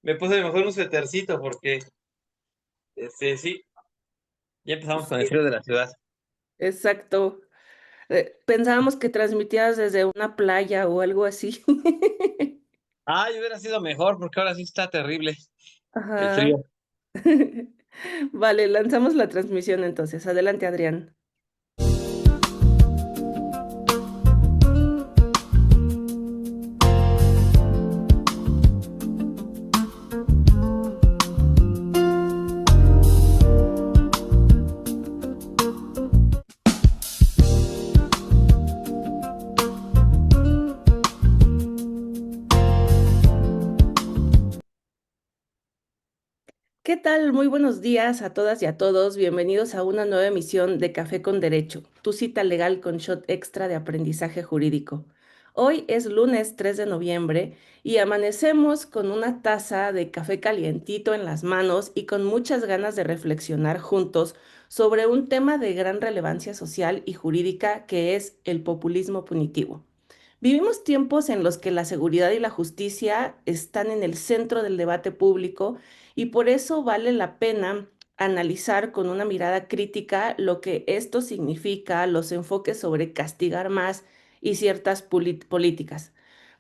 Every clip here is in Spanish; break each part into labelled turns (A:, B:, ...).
A: Me puse mejor un suétercito porque, sí, ya empezamos con el
B: Sí,
A: frío de la ciudad.
B: exacto. Pensábamos que transmitías desde una playa o algo así.
A: Ay, hubiera sido mejor porque ahora sí está terrible el
B: Ajá.
A: frío.
B: Vale, lanzamos la transmisión entonces. Adelante, Adrián. ¿Qué tal? Muy buenos días a todas y a todos. Bienvenidos a una nueva emisión de Café con Derecho, tu cita legal con shot extra de aprendizaje jurídico. Hoy es lunes 3 de noviembre y amanecemos con una taza de café calientito en las manos y con muchas ganas de reflexionar juntos sobre un tema de gran relevancia social y jurídica que es el populismo punitivo. Vivimos tiempos en los que la seguridad y la justicia están en el centro del debate público y por eso vale la pena analizar con una mirada crítica lo que esto significa, los enfoques sobre castigar más y ciertas políticas.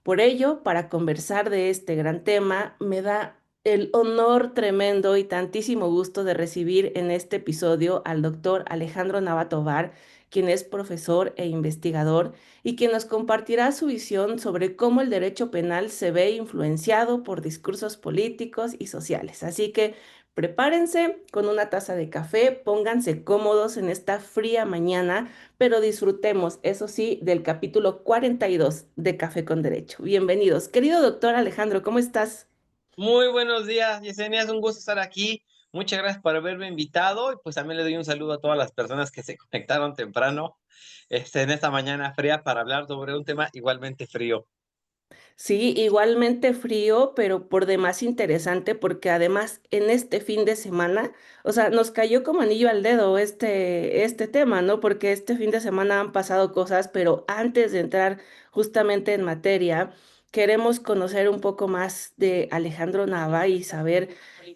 B: Por ello, para conversar de este gran tema, me da el honor tremendo y tantísimo gusto de recibir en este episodio al doctor Alejandro Navatovar, quien es profesor e investigador y quien nos compartirá su visión sobre cómo el derecho penal se ve influenciado por discursos políticos y sociales. Así que prepárense con una taza de café, pónganse cómodos en esta fría mañana, pero disfrutemos, eso sí, del capítulo 42 de Café con Derecho. Bienvenidos. Querido doctor Alejandro, ¿cómo estás?
A: Muy buenos días, Yesenia, es un gusto estar aquí. Muchas gracias por haberme invitado y pues también le doy un saludo a todas las personas que se conectaron temprano, en esta mañana fría para hablar sobre un tema igualmente frío.
B: Sí, igualmente frío, pero por demás interesante, porque además en este fin de semana, o sea, nos cayó como anillo al dedo este tema, ¿no? Porque este fin de semana han pasado cosas, pero antes de entrar justamente en materia, queremos conocer un poco más de Alejandro Nava y saber,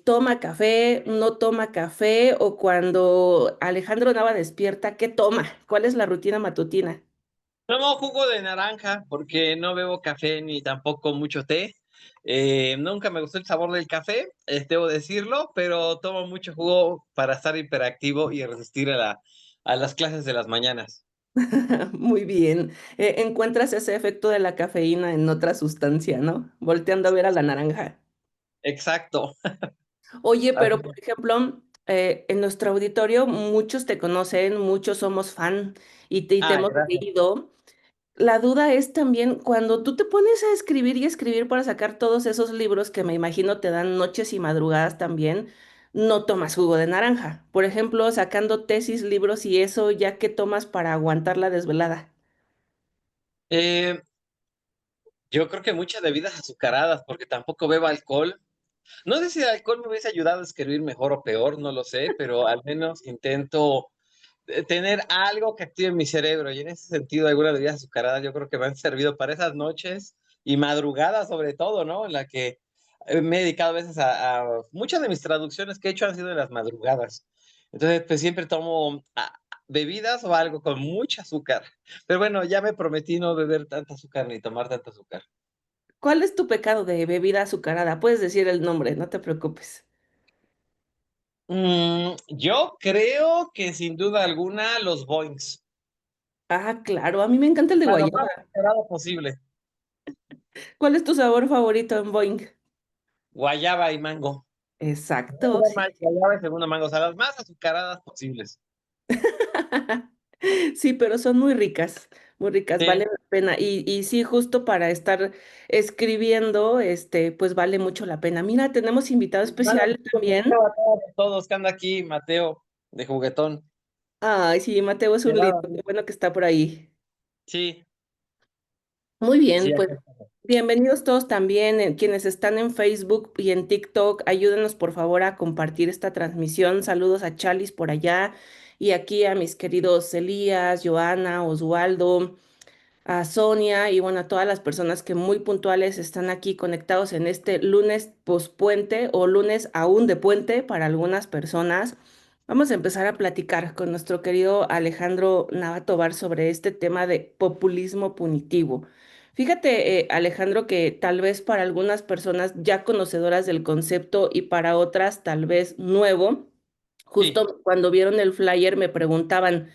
B: ¿toma café, no toma café? O cuando Alejandro Nava despierta, ¿qué toma? ¿Cuál es la rutina matutina?
A: Tomo jugo de naranja porque no bebo café ni tampoco mucho té. Nunca me gustó el sabor del café, debo decirlo, pero tomo mucho jugo para estar hiperactivo y resistir a las clases de las mañanas.
B: Muy bien. Encuentras ese efecto de la cafeína en otra sustancia, ¿no? Volteando a ver a la naranja.
A: Exacto.
B: Oye, pero
A: Así
B: por
A: es.
B: ejemplo, en nuestro auditorio muchos te conocen, muchos somos fan y te
A: Ah,
B: hemos
A: gracias.
B: leído. La duda es también cuando tú te pones a escribir y escribir para sacar todos esos libros que me imagino te dan noches y madrugadas también, no tomas jugo de naranja. Por ejemplo, sacando tesis, libros y eso, ya que tomas para aguantar la desvelada.
A: Eh, yo creo que muchas bebidas azucaradas porque tampoco bebo alcohol. No sé si el alcohol me hubiese ayudado a escribir mejor o peor, no lo sé, pero al menos intento tener algo que active mi cerebro. Y en ese sentido, algunas bebidas azucaradas yo creo que me han servido para esas noches y madrugadas sobre todo, ¿no? En la que me he dedicado a veces muchas de mis traducciones que he hecho han sido en las madrugadas. Entonces, pues siempre tomo bebidas o algo con mucho azúcar. Pero bueno, ya me prometí no beber tanta azúcar ni tomar tanta azúcar.
B: ¿Cuál es tu pecado de bebida azucarada? Puedes decir el nombre, no te preocupes.
A: Yo creo que sin duda alguna los Boings.
B: Ah, claro, a mí me encanta el de
A: A lo más
B: guayaba.
A: azucarado posible.
B: ¿Cuál es tu sabor favorito en Boing?
A: Guayaba y mango.
B: Exacto,
A: Primero
B: sí.
A: guayaba y segundo mango. O sea, las más azucaradas posibles.
B: Sí, pero son muy ricas,
A: Sí.
B: valen la pena. Y sí, justo para estar escribiendo, pues vale mucho la pena. Mira, tenemos invitado
A: Manda
B: especial
A: saludos a
B: también.
A: Mateo, a todos que anda aquí, Mateo, de juguetón.
B: Ay, sí, Mateo es un lindo, qué bueno que está por ahí.
A: Sí,
B: Muy
A: sí,
B: bien, pues
A: acá estamos.
B: bienvenidos todos también, quienes están en Facebook y en TikTok. Ayúdenos por favor a compartir esta transmisión. Saludos a Chalis por allá y aquí a mis queridos Elías, Joana, Oswaldo, a Sonia y bueno, a todas las personas que muy puntuales están aquí conectados en este lunes pospuente o lunes aún de puente para algunas personas. Vamos a empezar a platicar con nuestro querido Alejandro Navatobar sobre este tema de populismo punitivo. Fíjate, Alejandro, que tal vez para algunas personas ya conocedoras del concepto y para otras tal vez nuevo,
A: Sí,
B: justo cuando vieron el flyer me preguntaban,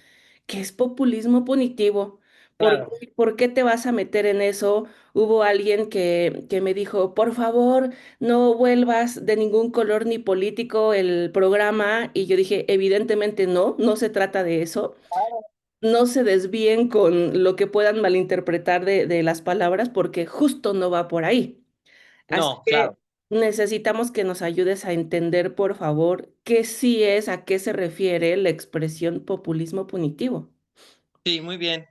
B: ¿qué es populismo punitivo?
A: claro.
B: Por qué te vas a meter en eso? Hubo alguien que me dijo, por favor, no vuelvas de ningún color ni político el programa. Y yo dije, evidentemente no, no se trata de eso. No se desvíen con lo que puedan malinterpretar de las palabras porque justo no va por ahí. Así
A: No,
B: que
A: claro.
B: necesitamos que nos ayudes a entender, por favor, qué sí es, a qué se refiere la expresión populismo punitivo.
A: Sí, muy bien.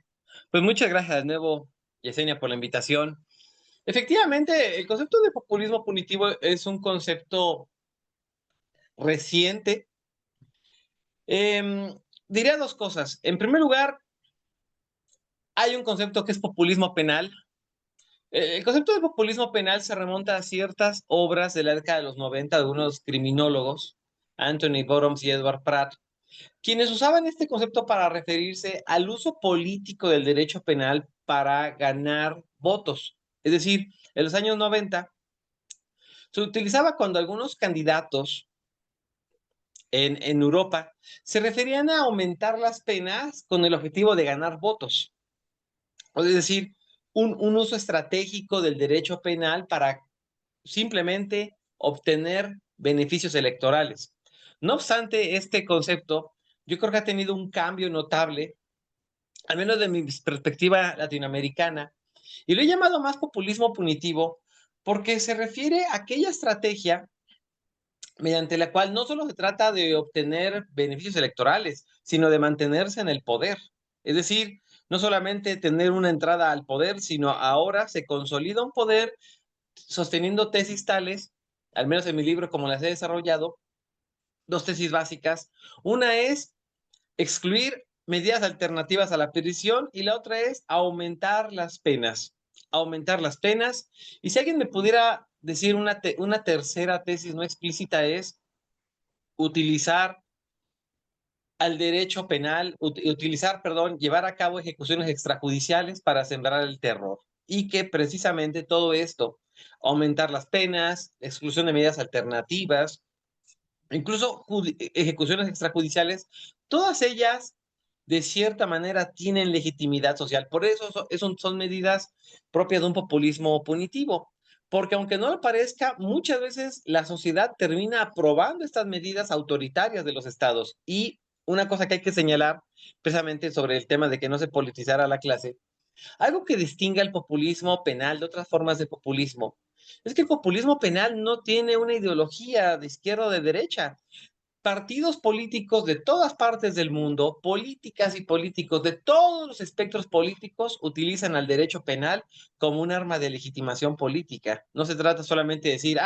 A: Pues muchas gracias de nuevo, Yesenia, por la invitación. Efectivamente, el concepto de populismo punitivo es un concepto reciente. Diría dos cosas. En primer lugar, hay un concepto que es populismo penal. El concepto de populismo penal se remonta a ciertas obras de la década de los 90 de unos criminólogos, Anthony Bottoms y Edward Pratt, quienes usaban este concepto para referirse al uso político del derecho penal para ganar votos. Es decir, en los años 90 se utilizaba cuando algunos candidatos en Europa se referían a aumentar las penas con el objetivo de ganar votos. Es decir, un uso estratégico del derecho penal para simplemente obtener beneficios electorales. No obstante, este concepto yo creo que ha tenido un cambio notable, al menos de mi perspectiva latinoamericana, y lo he llamado más populismo punitivo porque se refiere a aquella estrategia mediante la cual no solo se trata de obtener beneficios electorales, sino de mantenerse en el poder. Es decir, no solamente tener una entrada al poder, sino ahora se consolida un poder sosteniendo tesis tales, al menos en mi libro como las he desarrollado, dos tesis básicas. Una es excluir medidas alternativas a la prisión y la otra es aumentar las penas. Aumentar las penas. Y si alguien me pudiera decir una tercera tesis no explícita es utilizar al derecho penal, utilizar, perdón, llevar a cabo ejecuciones extrajudiciales para sembrar el terror. Y que precisamente todo esto, aumentar las penas, exclusión de medidas alternativas, incluso ejecuciones extrajudiciales, todas ellas de cierta manera tienen legitimidad social. Por eso son medidas propias de un populismo punitivo. Porque aunque no lo parezca, muchas veces la sociedad termina aprobando estas medidas autoritarias de los estados. Y una cosa que hay que señalar, precisamente sobre el tema de que no se politizara la clase, algo que distingue al populismo penal de otras formas de populismo, es que el populismo penal no tiene una ideología de izquierda o de derecha. Partidos políticos de todas partes del mundo, políticas y políticos de todos los espectros políticos utilizan al derecho penal como un arma de legitimación política. No se trata solamente de decir,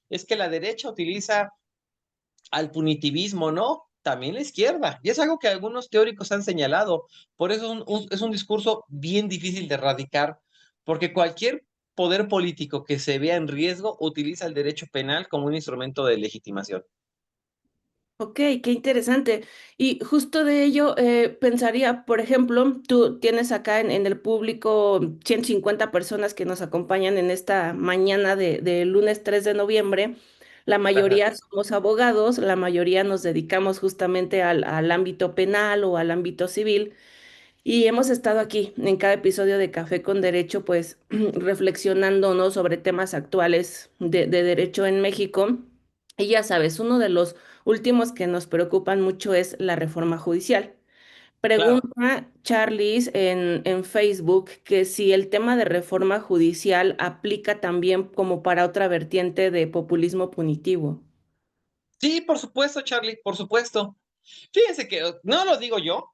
A: es que la derecha utiliza al punitivismo, no, también la izquierda. Y es algo que algunos teóricos han señalado. Por eso es un discurso bien difícil de erradicar, porque cualquier poder político que se vea en riesgo utiliza el derecho penal como un instrumento de legitimación.
B: Ok, qué interesante. Y justo de ello pensaría, por ejemplo, tú tienes acá en el público 150 personas que nos acompañan en esta mañana de lunes 3 de noviembre. La
A: Ajá.
B: mayoría somos abogados, la mayoría nos dedicamos justamente al ámbito penal o al ámbito civil. Y hemos estado aquí en cada episodio de Café con Derecho, pues reflexionando, ¿no? Sobre temas actuales de derecho en México. Y ya sabes, uno de los últimos que nos preocupan mucho es la reforma judicial.
A: Claro.
B: Pregunta Charlis en Facebook que si el tema de reforma judicial aplica también como para otra vertiente de populismo punitivo.
A: Sí, por supuesto, Charlie, por supuesto. Fíjense que no lo digo yo,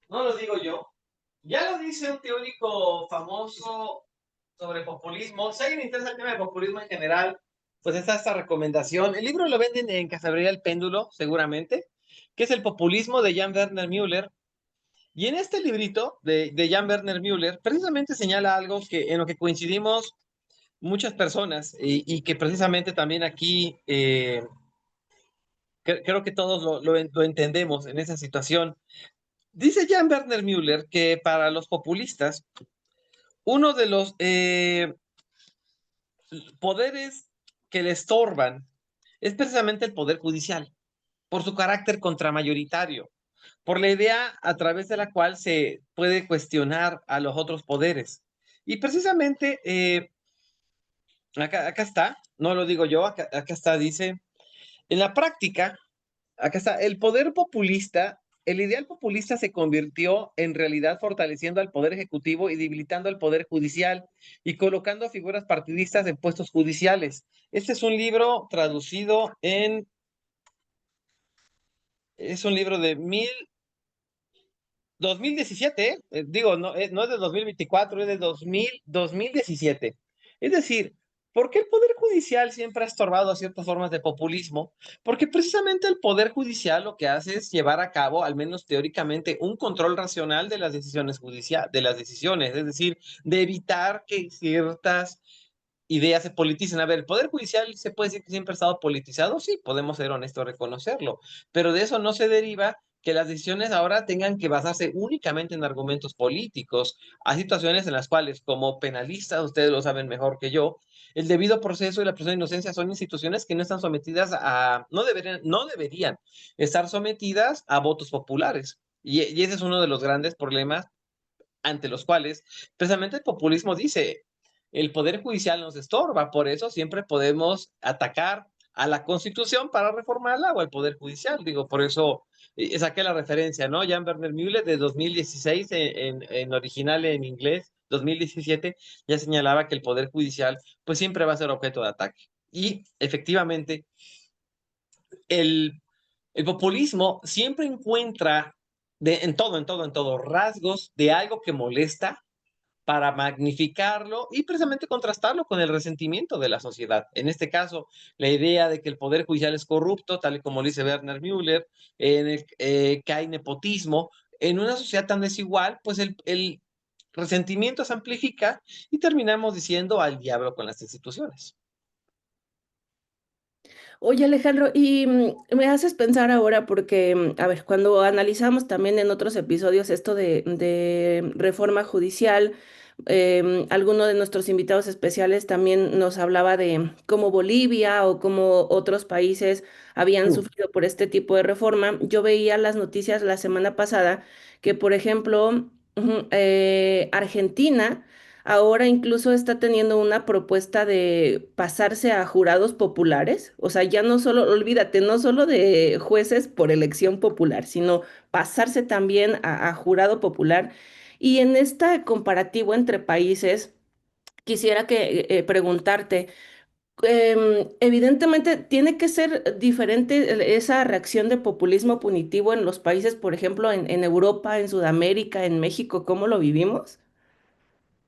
A: no lo digo yo. Ya lo dice un teórico famoso sobre populismo. Si alguien le interesa el tema de populismo en general, pues está esta recomendación. El libro lo venden en Cafebrería El Péndulo, seguramente, que es el populismo de Jan Werner Müller. Y en este librito de Jan Werner Müller, precisamente señala algo en lo que coincidimos muchas personas y que precisamente también aquí creo que todos lo entendemos en esa situación. Dice Jan Werner Müller que para los populistas, uno de los poderes que le estorban es precisamente el poder judicial, por su carácter contramayoritario, por la idea a través de la cual se puede cuestionar a los otros poderes. Y precisamente, acá está, no lo digo yo, acá está, dice, en la práctica, acá está, el ideal populista se convirtió en realidad fortaleciendo al poder ejecutivo y debilitando al poder judicial y colocando figuras partidistas en puestos judiciales. Este es un libro traducido es un libro de 2017, digo, no es de 2024, es de 2017. Es decir, ¿por qué el Poder Judicial siempre ha estorbado a ciertas formas de populismo? Porque precisamente el Poder Judicial lo que hace es llevar a cabo, al menos teóricamente, un control racional de las decisiones judiciales, de las decisiones, es decir, de evitar que ciertas ideas se politicen. A ver, ¿el Poder Judicial se puede decir que siempre ha estado politizado? Sí, podemos ser honestos, reconocerlo, pero de eso no se deriva que las decisiones ahora tengan que basarse únicamente en argumentos políticos. Hay situaciones en las cuales, como penalistas, ustedes lo saben mejor que yo, el debido proceso y la presunción de inocencia son instituciones que no están sometidas no deberían estar sometidas a votos populares. Y ese es uno de los grandes problemas ante los cuales precisamente el populismo dice, el poder judicial nos estorba, por eso siempre podemos atacar a la Constitución para reformarla o al poder judicial. Digo, por eso saqué la referencia, ¿no? Jan Werner Müller de 2016 en original en inglés, 2017, ya señalaba que el poder judicial pues siempre va a ser objeto de ataque. Y efectivamente, el, el populismo siempre encuentra en todo, rasgos de algo que molesta para magnificarlo y precisamente contrastarlo con el resentimiento de la sociedad. En este caso, la idea de que el poder judicial es corrupto, tal y como lo dice Werner Müller, que hay nepotismo. En una sociedad tan desigual, pues el resentimiento se amplifica y terminamos diciendo al diablo con las instituciones.
B: Oye, Alejandro, y me haces pensar ahora porque, a ver, cuando analizamos también en otros episodios esto de reforma judicial, alguno de nuestros invitados especiales también nos hablaba de cómo Bolivia o cómo otros países habían
A: Mm.
B: sufrido por este tipo de reforma. Yo veía las noticias la semana pasada que, por ejemplo, Argentina ahora incluso está teniendo una propuesta de pasarse a jurados populares, o sea, ya no solo, olvídate, no solo de jueces por elección popular, sino pasarse también a jurado popular. Y en este comparativo entre países, quisiera preguntarte, evidentemente tiene que ser diferente esa reacción de populismo punitivo en los países, por ejemplo, en Europa, en Sudamérica, en México, ¿cómo lo vivimos?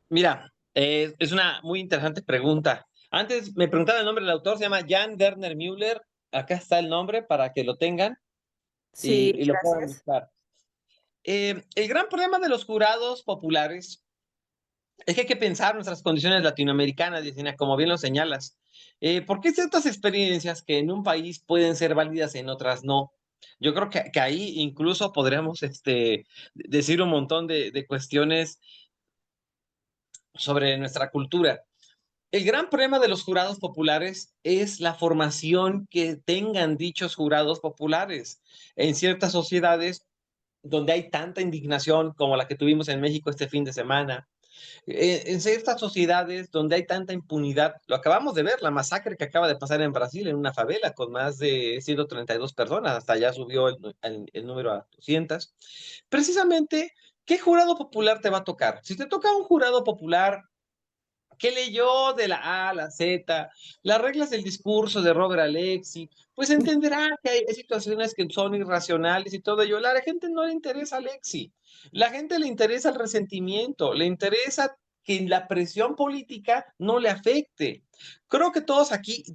A: Mira, es una muy interesante pregunta. Antes me preguntaba el nombre del autor, se llama Jan Werner Müller. Acá está el nombre para que lo tengan
B: Sí,
A: y lo puedan
B: gracias.
A: buscar. El gran problema de los jurados populares es que hay que pensar nuestras condiciones latinoamericanas, Yesenia, como bien lo señalas. ¿Por qué ciertas experiencias que en un país pueden ser válidas, en otras no? Yo creo que ahí incluso podríamos decir un montón de cuestiones sobre nuestra cultura. El gran problema de los jurados populares es la formación que tengan dichos jurados populares. En ciertas sociedades donde hay tanta indignación como la que tuvimos en México este fin de semana, en ciertas sociedades donde hay tanta impunidad, lo acabamos de ver, la masacre que acaba de pasar en Brasil, en una favela con más de 132 personas, hasta allá subió el número a 200. Precisamente, ¿qué jurado popular te va a tocar? Si te toca un jurado popular que leyó de la A a la Z, las reglas del discurso de Robert Alexi, pues entenderá que hay situaciones que son irracionales y todo ello. A la gente no le interesa Alexi, la gente le interesa el resentimiento, le interesa que la presión política no le afecte. Creo que todos aquí,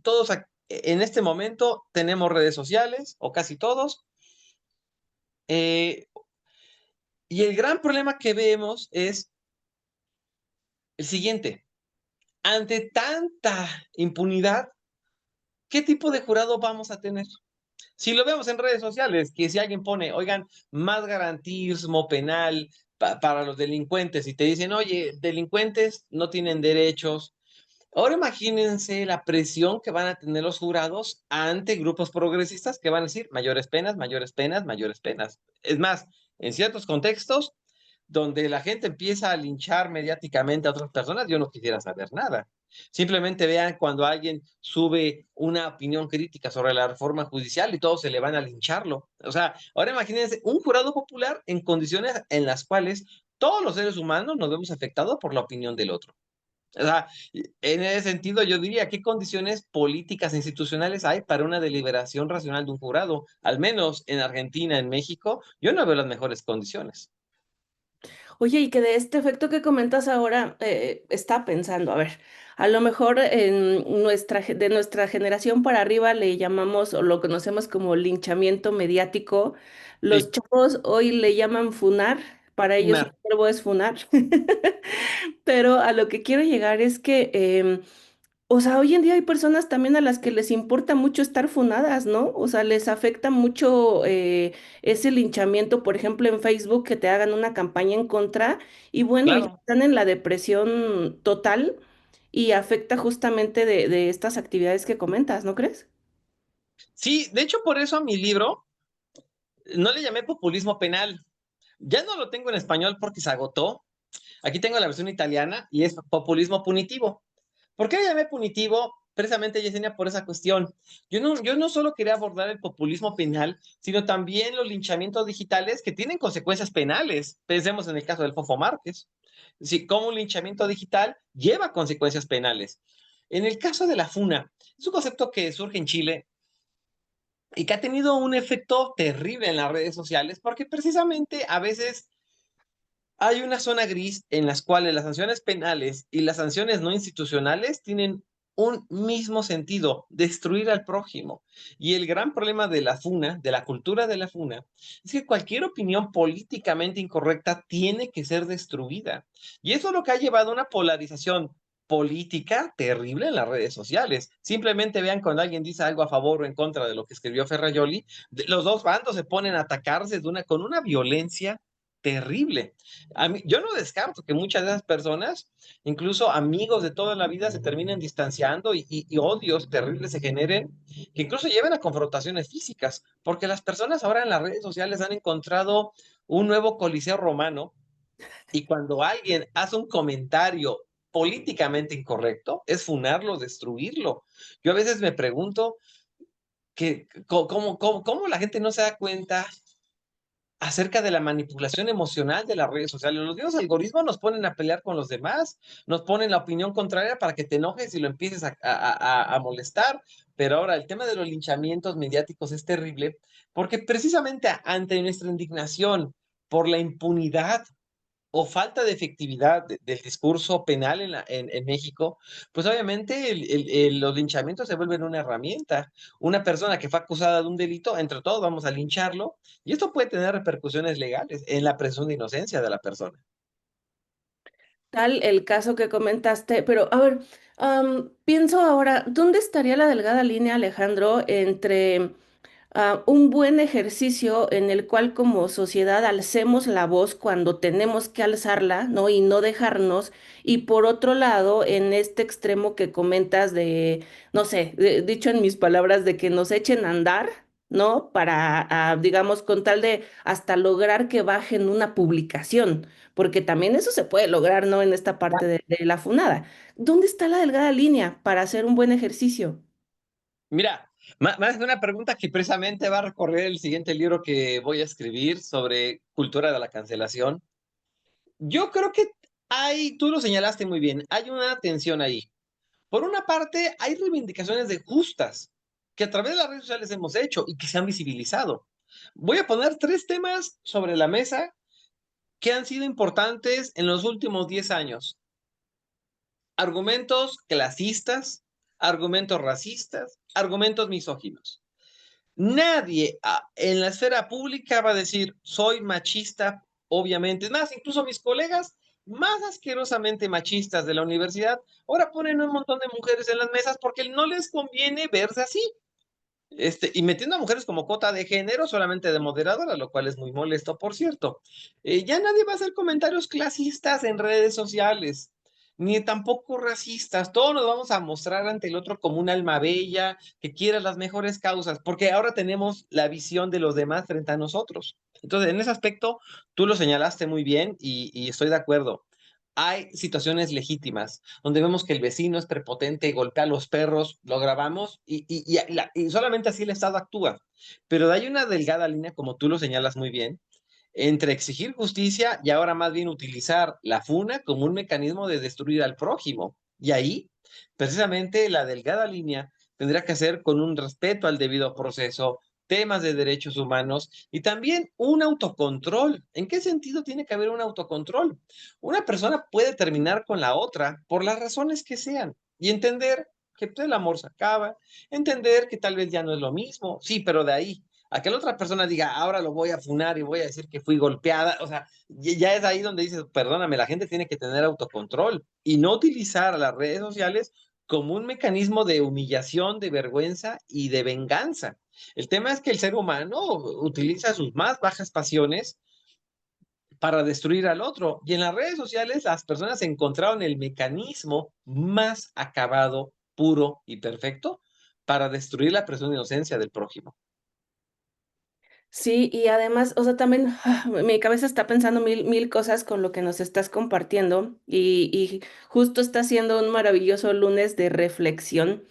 A: en este momento tenemos redes sociales, o casi todos, eh, Y el gran problema que vemos es el siguiente. Ante tanta impunidad, ¿qué tipo de jurado vamos a tener? Si lo vemos en redes sociales, que si alguien pone, oigan, más garantismo penal para los delincuentes y te dicen, oye, delincuentes no tienen derechos. Ahora imagínense la presión que van a tener los jurados ante grupos progresistas que van a decir mayores penas, mayores penas, mayores penas. Es más, en ciertos contextos donde la gente empieza a linchar mediáticamente a otras personas, yo no quisiera saber nada. Simplemente vean cuando alguien sube una opinión crítica sobre la reforma judicial y todos se le van a lincharlo. O sea, ahora imagínense un jurado popular en condiciones en las cuales todos los seres humanos nos vemos afectados por la opinión del otro. O sea, en ese sentido yo diría, ¿qué condiciones políticas e institucionales hay para una deliberación racional de un jurado? Al menos en Argentina, en México, yo no veo las mejores condiciones.
B: Oye, y que de este efecto que comentas ahora, está pensando, a ver, a lo mejor de nuestra generación para arriba le llamamos o lo conocemos como linchamiento mediático. Los
A: Sí,
B: chavos hoy le llaman funar, para ellos el
A: una.
B: verbo es funar. Pero a lo que quiero llegar es que o sea, hoy en día hay personas también a las que les importa mucho estar funadas, ¿no? O sea, les afecta mucho ese linchamiento, por ejemplo, en Facebook, que te hagan una campaña en contra y bueno, ya
A: Claro.
B: están en la depresión total y afecta justamente de estas actividades que comentas, ¿no crees?
A: Sí, de hecho por eso a mi libro no le llamé populismo penal. Ya no lo tengo en español porque se agotó. Aquí tengo la versión italiana y es populismo punitivo. ¿Por qué le llamé punitivo? Precisamente, Yesenia, por esa cuestión. Yo no solo quería abordar el populismo penal, sino también los linchamientos digitales que tienen consecuencias penales. Pensemos en el caso del Fofo Márquez. Sí, cómo un linchamiento digital lleva consecuencias penales. En el caso de la FUNA, es un concepto que surge en Chile y que ha tenido un efecto terrible en las redes sociales porque precisamente a veces hay una zona gris en las cuales las sanciones penales y las sanciones no institucionales tienen un mismo sentido, destruir al prójimo. Y el gran problema de la FUNA, de la cultura de la FUNA, es que cualquier opinión políticamente incorrecta tiene que ser destruida. Y eso es lo que ha llevado a una polarización política terrible en las redes sociales. Simplemente vean cuando alguien dice algo a favor o en contra de lo que escribió Ferrajoli, los dos bandos se ponen a atacarse con una violencia terrible. Yo no descarto que muchas de esas personas, incluso amigos de toda la vida, se terminen distanciando y odios terribles se generen, que incluso lleven a confrontaciones físicas, porque las personas ahora en las redes sociales han encontrado un nuevo coliseo romano y cuando alguien hace un comentario políticamente incorrecto, es funarlo, destruirlo. Yo a veces me pregunto que, cómo la gente no se da cuenta acerca de la manipulación emocional de las redes sociales. Los mismos algoritmos nos ponen a pelear con los demás, nos ponen la opinión contraria para que te enojes y lo empieces a molestar. Pero ahora el tema de los linchamientos mediáticos es terrible porque precisamente ante nuestra indignación por la impunidad o falta de efectividad del discurso penal en México, pues obviamente los linchamientos se vuelven una herramienta. Una persona que fue acusada de un delito, entre todos vamos a lincharlo, y esto puede tener repercusiones legales en la presunción de inocencia de la persona.
B: Tal el caso que comentaste, pero a ver, pienso ahora, ¿dónde estaría la delgada línea, Alejandro, entre un buen ejercicio en el cual como sociedad alcemos la voz cuando tenemos que alzarla, ¿no? Y no dejarnos. Y por otro lado, en este extremo que comentas de, no sé, dicho en mis palabras, de que nos echen a andar, ¿no? Para, digamos, con tal de hasta lograr que bajen una publicación, porque también eso se puede lograr, ¿no? En esta parte de la funada. ¿Dónde está la delgada línea para hacer un buen ejercicio?
A: Mira, más de una pregunta que precisamente va a recorrer el siguiente libro que voy a escribir sobre cultura de la cancelación. Yo creo que tú lo señalaste muy bien, hay una tensión ahí. Por una parte, hay reivindicaciones de justas que a través de las redes sociales hemos hecho y que se han visibilizado. Voy a poner tres temas sobre la mesa que han sido importantes en los últimos 10 años. Argumentos clasistas, argumentos racistas, argumentos misóginos. Nadie en la esfera pública va a decir, soy machista obviamente. Es más, incluso mis colegas más asquerosamente machistas de la universidad ahora ponen un montón de mujeres en las mesas porque no les conviene verse así. Y metiendo a mujeres como cuota de género, solamente de moderadora, lo cual es muy molesto, por cierto. Ya nadie va a hacer comentarios clasistas en redes sociales, ni tampoco racistas. Todos nos vamos a mostrar ante el otro como un alma bella, que quiera las mejores causas, porque ahora tenemos la visión de los demás frente a nosotros. Entonces, en ese aspecto, tú lo señalaste muy bien y estoy de acuerdo. Hay situaciones legítimas donde vemos que el vecino es prepotente y golpea a los perros, lo grabamos y solamente así el Estado actúa. Pero hay una delgada línea, como tú lo señalas muy bien, entre exigir justicia y ahora más bien utilizar la funa como un mecanismo de destruir al prójimo. Y ahí, precisamente, la delgada línea tendrá que hacer con un respeto al debido proceso, temas de derechos humanos y también un autocontrol. ¿En qué sentido tiene que haber un autocontrol? Una persona puede terminar con la otra por las razones que sean y entender que pues, el amor se acaba, entender que tal vez ya no es lo mismo, sí, pero de ahí a que la otra persona diga, ahora lo voy a funar y voy a decir que fui golpeada, o sea, ya es ahí donde dices, perdóname, la gente tiene que tener autocontrol y no utilizar las redes sociales como un mecanismo de humillación, de vergüenza y de venganza. El tema es que el ser humano utiliza sus más bajas pasiones para destruir al otro. Y en las redes sociales las personas encontraron el mecanismo más acabado, puro y perfecto para destruir la presunción de inocencia del prójimo.
B: Sí, y además, o sea, también mi cabeza está pensando mil cosas con lo que nos estás compartiendo y justo está siendo un maravilloso lunes de reflexión.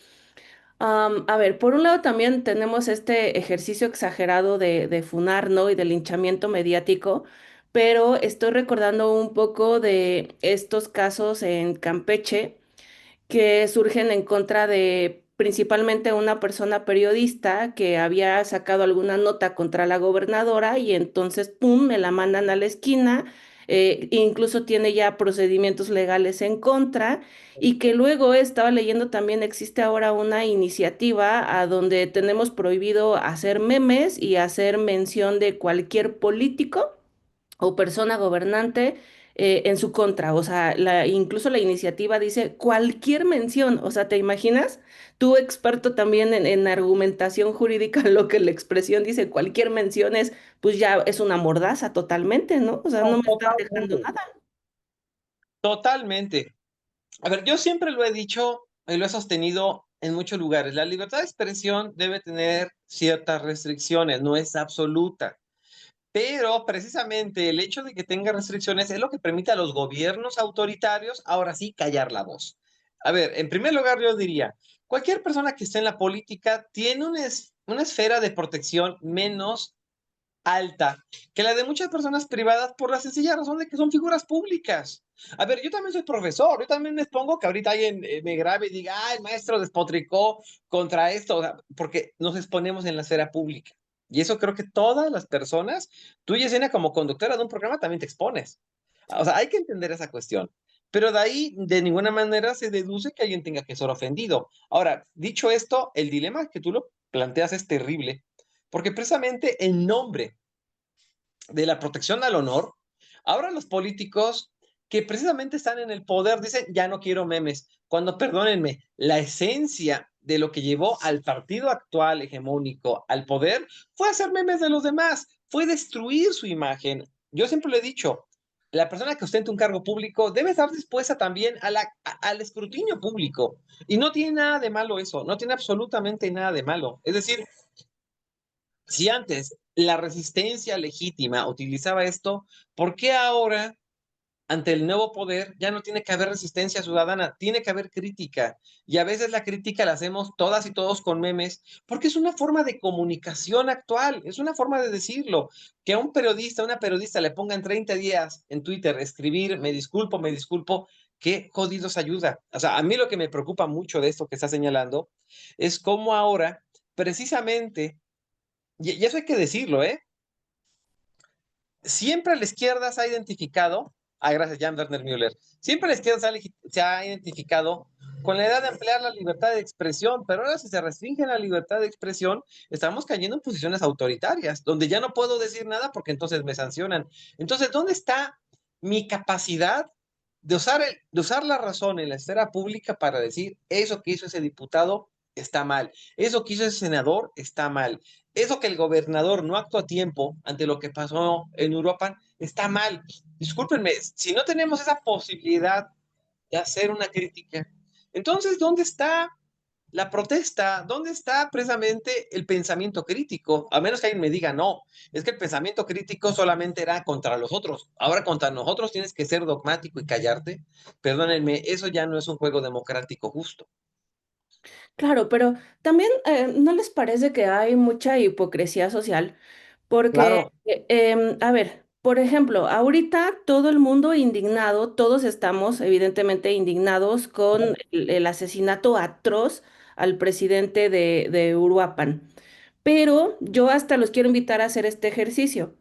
B: A ver, por un lado también tenemos este ejercicio exagerado de funar, ¿no? Y de linchamiento mediático, pero estoy recordando un poco de estos casos en Campeche que surgen en contra de principalmente una persona periodista que había sacado alguna nota contra la gobernadora y entonces, ¡pum!, me la mandan a la esquina. Incluso tiene ya procedimientos legales en contra y que luego estaba leyendo también existe ahora una iniciativa a donde tenemos prohibido hacer memes y hacer mención de cualquier político o persona gobernante en su contra. O sea, incluso la iniciativa dice cualquier mención. O sea, ¿te imaginas? Tú, experto también en argumentación jurídica, lo que la expresión dice cualquier mención es, pues ya es una mordaza totalmente, ¿no? O sea, no me están dejando
A: Totalmente.
B: nada.
A: Totalmente. A ver, yo siempre lo he dicho y lo he sostenido en muchos lugares. La libertad de expresión debe tener ciertas restricciones, no es absoluta. Pero precisamente el hecho de que tenga restricciones es lo que permite a los gobiernos autoritarios ahora sí callar la voz. A ver, en primer lugar yo diría, cualquier persona que esté en la política tiene una esfera de protección menos alta que la de muchas personas privadas por la sencilla razón de que son figuras públicas. A ver, yo también soy profesor, yo también me expongo que ahorita alguien me grabe y diga, ah, el maestro despotricó contra esto, o sea, porque nos exponemos en la esfera pública. Y eso creo que todas las personas, tú, Yesenia, como conductora de un programa, también te expones. O sea, hay que entender esa cuestión. Pero de ahí, de ninguna manera se deduce que alguien tenga que ser ofendido. Ahora, dicho esto, el dilema que tú lo planteas es terrible, porque precisamente en nombre de la protección al honor, ahora los políticos que precisamente están en el poder dicen, ya no quiero memes, cuando, perdónenme, la esencia de lo que llevó al partido actual hegemónico al poder fue hacer memes de los demás, fue destruir su imagen. Yo siempre lo he dicho, la persona que ostenta un cargo público debe estar dispuesta también al escrutinio público. Y no tiene nada de malo eso, no tiene absolutamente nada de malo. Es decir, si antes la resistencia legítima utilizaba esto, ¿por qué ahora, ante el nuevo poder, ya no tiene que haber resistencia ciudadana? Tiene que haber crítica. Y a veces la crítica la hacemos todas y todos con memes, porque es una forma de comunicación actual, es una forma de decirlo. Que a un periodista, a una periodista le pongan 30 días en Twitter escribir, me disculpo, qué jodidos ayuda. O sea, a mí lo que me preocupa mucho de esto que está señalando es cómo ahora, precisamente, y eso hay que decirlo, ¿eh? Siempre la izquierda se ha identificado, gracias Jan Werner Müller, siempre la izquierda se ha identificado con la idea de ampliar la libertad de expresión, pero ahora si se restringe la libertad de expresión, estamos cayendo en posiciones autoritarias, donde ya no puedo decir nada porque entonces me sancionan. Entonces, ¿dónde está mi capacidad de usar la razón en la esfera pública para decir eso que hizo ese diputado está mal, eso que hizo ese senador está mal, eso que el gobernador no actuó a tiempo ante lo que pasó en Europa está mal? Discúlpenme, si no tenemos esa posibilidad de hacer una crítica, entonces, ¿dónde está la protesta? ¿Dónde está precisamente el pensamiento crítico? A menos que alguien me diga, no, es que el pensamiento crítico solamente era contra los otros. Ahora contra nosotros tienes que ser dogmático y callarte. Perdónenme, eso ya no es un juego democrático justo.
B: Claro, pero también ¿no les parece que hay mucha hipocresía social? Porque,
A: Claro,
B: a ver, por ejemplo, ahorita todo el mundo indignado, todos estamos evidentemente indignados con el asesinato atroz al presidente de Uruapan. Pero yo hasta los quiero invitar a hacer este ejercicio.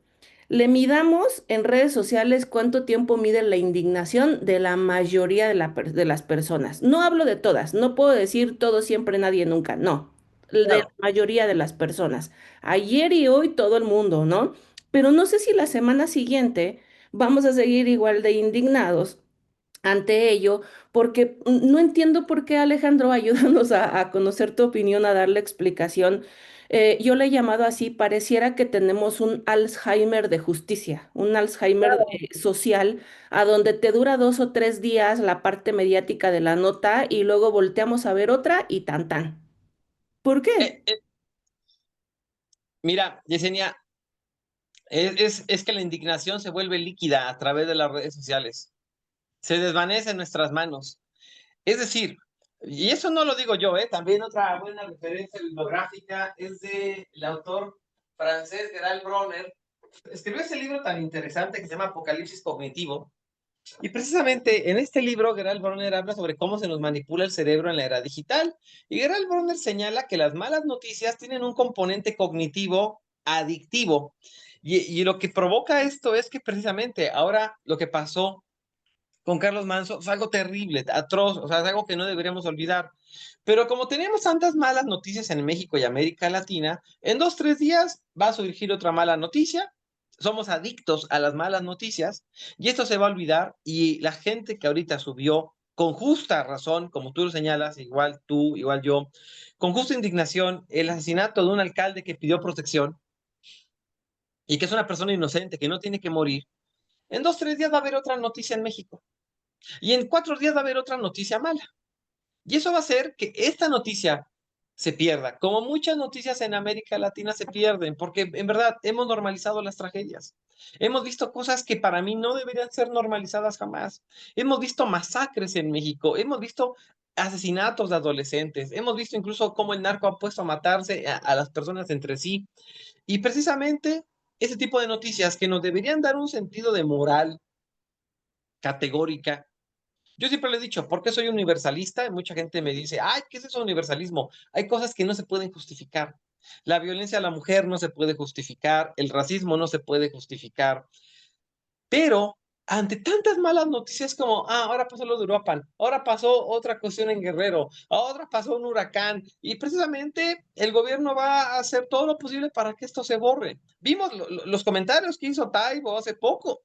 B: Le midamos en redes sociales cuánto tiempo mide la indignación de la mayoría de las personas. No hablo de todas, no puedo decir todo siempre, nadie nunca, no, de la
A: claro.
B: mayoría de las personas. Ayer y hoy todo el mundo, ¿no? Pero no sé si la semana siguiente vamos a seguir igual de indignados ante ello, porque no entiendo por qué, Alejandro, ayúdanos a conocer tu opinión, a darle explicación. Yo le he llamado así, pareciera que tenemos un Alzheimer de justicia, un Alzheimer social, a donde te dura 2 o 3 días la parte mediática de la nota y luego volteamos a ver otra y tan tan. ¿Por qué?
A: Eh, eh, Mira, Yesenia, es que la indignación se vuelve líquida a través de las redes sociales. Se desvanece en nuestras manos. Es decir, y eso no lo digo yo, también otra buena referencia bibliográfica es del autor francés Gerald Bronner. Escribió ese libro tan interesante que se llama Apocalipsis Cognitivo. Y precisamente en este libro, Gerald Bronner habla sobre cómo se nos manipula el cerebro en la era digital. Y Gerald Bronner señala que las malas noticias tienen un componente cognitivo adictivo. Y lo que provoca esto es que precisamente ahora lo que pasó con Carlos Manso es algo terrible, atroz, o sea, es algo que no deberíamos olvidar. Pero como tenemos tantas malas noticias en México y América Latina, en 2, 3 días va a surgir otra mala noticia. Somos adictos a las malas noticias y esto se va a olvidar y la gente que ahorita subió con justa razón, como tú lo señalas, igual tú, igual yo, con justa indignación, el asesinato de un alcalde que pidió protección y que es una persona inocente, que no tiene que morir, en 2, 3 días va a haber otra noticia en México. Y en 4 días va a haber otra noticia mala. Y eso va a hacer que esta noticia se pierda, como muchas noticias en América Latina se pierden, porque en verdad hemos normalizado las tragedias. Hemos visto cosas que para mí no deberían ser normalizadas jamás. Hemos visto masacres en México, hemos visto asesinatos de adolescentes, hemos visto incluso cómo el narco ha puesto a matarse a las personas entre sí. Y precisamente ese tipo de noticias que nos deberían dar un sentido de moral categórica. Yo siempre le he dicho, ¿por qué soy universalista? Y mucha gente me dice, ay, ¿qué es eso universalismo? Hay cosas que no se pueden justificar. La violencia a la mujer no se puede justificar, el racismo no se puede justificar, pero ante tantas malas noticias como, ahora pasó lo de Uruapan, ahora pasó otra cuestión en Guerrero, ahora pasó un huracán, y precisamente el gobierno va a hacer todo lo posible para que esto se borre. Vimos los comentarios que hizo Taibo hace poco,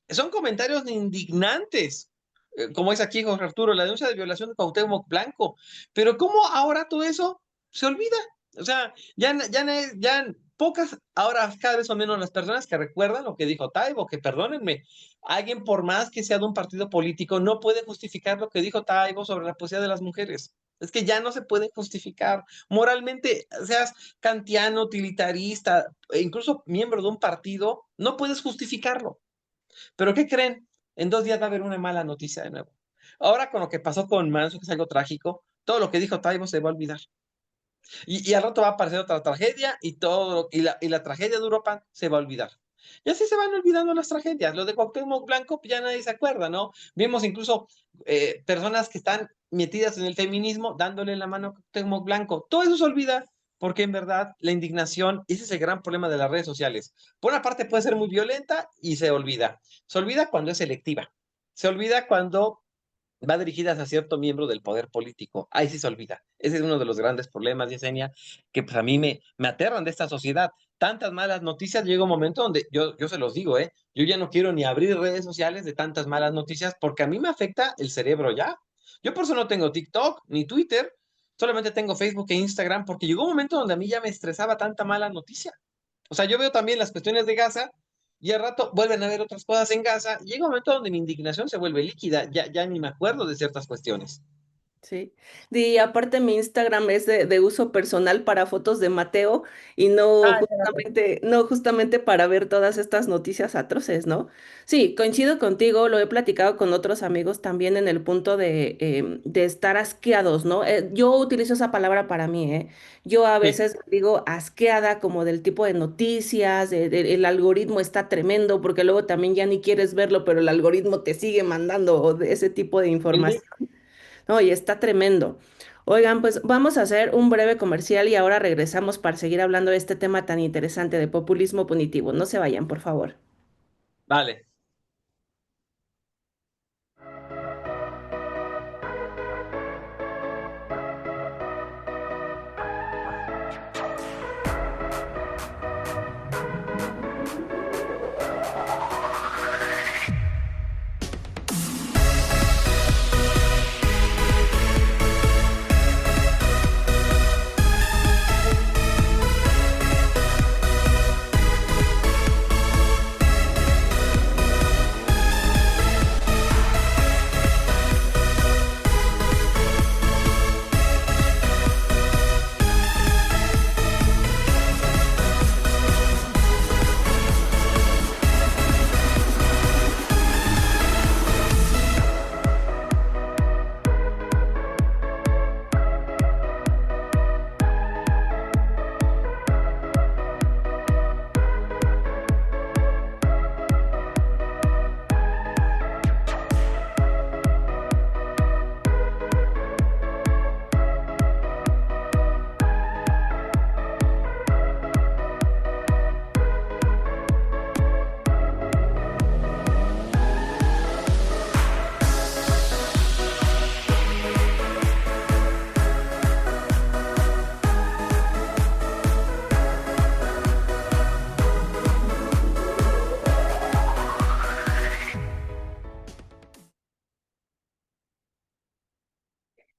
A: son comentarios indignantes. Como es aquí Jorge Arturo, la denuncia de violación de Cuauhtémoc Blanco. Pero ¿cómo ahora todo eso se olvida? O sea, ya pocas, ahora cada vez son menos las personas que recuerdan lo que dijo Taibo, que perdónenme, alguien por más que sea de un partido político no puede justificar lo que dijo Taibo sobre la poesía de las mujeres. Es que ya no se puede justificar. Moralmente, seas kantiano, utilitarista, e incluso miembro de un partido, no puedes justificarlo. Pero ¿qué creen? En 2 días va a haber una mala noticia de nuevo. Ahora con lo que pasó con Manso, que es algo trágico, todo lo que dijo Taibo se va a olvidar. Y al rato va a aparecer otra tragedia y la tragedia de Europa se va a olvidar. Y así se van olvidando las tragedias. Lo de Cuauhtémoc Blanco, pues ya nadie se acuerda, ¿no? Vimos incluso personas que están metidas en el feminismo dándole la mano a Cuauhtémoc Blanco. Todo eso se olvida porque en verdad la indignación, ese es el gran problema de las redes sociales. Por una parte puede ser muy violenta y se olvida. Se olvida cuando es selectiva. Se olvida cuando va dirigidas a cierto miembro del poder político. Ahí sí se olvida. Ese es uno de los grandes problemas, Yesenia, que pues a mí me aterran de esta sociedad. Tantas malas noticias, llega un momento donde yo se los digo, yo ya no quiero ni abrir redes sociales de tantas malas noticias porque a mí me afecta el cerebro ya. Yo por eso no tengo TikTok ni Twitter, solamente tengo Facebook e Instagram porque llegó un momento donde a mí ya me estresaba tanta mala noticia. O sea, yo veo también las cuestiones de Gaza y al rato vuelven a ver otras cosas en Gaza. Y llega un momento donde mi indignación se vuelve líquida, ya ni me acuerdo de ciertas cuestiones.
B: Sí, y aparte mi Instagram es de uso personal para fotos de Mateo y
A: Ah, ya.
B: no justamente para ver todas estas noticias atroces, ¿no? Sí, coincido contigo, lo he platicado con otros amigos también en el punto de estar asqueados, ¿no? Yo utilizo esa palabra para mí, ¿eh? Yo a
A: Sí.
B: veces digo asqueada como del tipo de noticias, el algoritmo está tremendo porque luego también ya ni quieres verlo, pero el algoritmo te sigue mandando de ese tipo de
A: Ujú.
B: información. No, y está tremendo. Oigan, pues vamos a hacer un breve comercial y ahora regresamos para seguir hablando de este tema tan interesante de populismo punitivo. No se vayan, por favor.
A: Vale.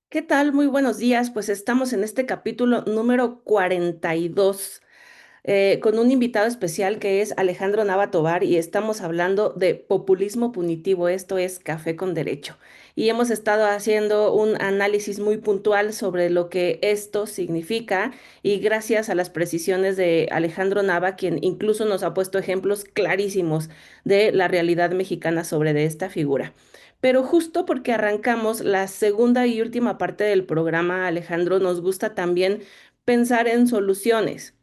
B: ¿Qué tal? Muy buenos días. Pues estamos en este capítulo número 42 con un invitado especial que es Alejandro Nava Tovar y estamos hablando de populismo punitivo. Esto es Café con Derecho. Y hemos estado haciendo un análisis muy puntual sobre lo que esto significa y gracias a las precisiones de Alejandro Nava, quien incluso nos ha puesto ejemplos clarísimos de la realidad mexicana sobre de esta figura. Pero justo porque arrancamos la segunda y última parte del programa, Alejandro, nos gusta también pensar en soluciones.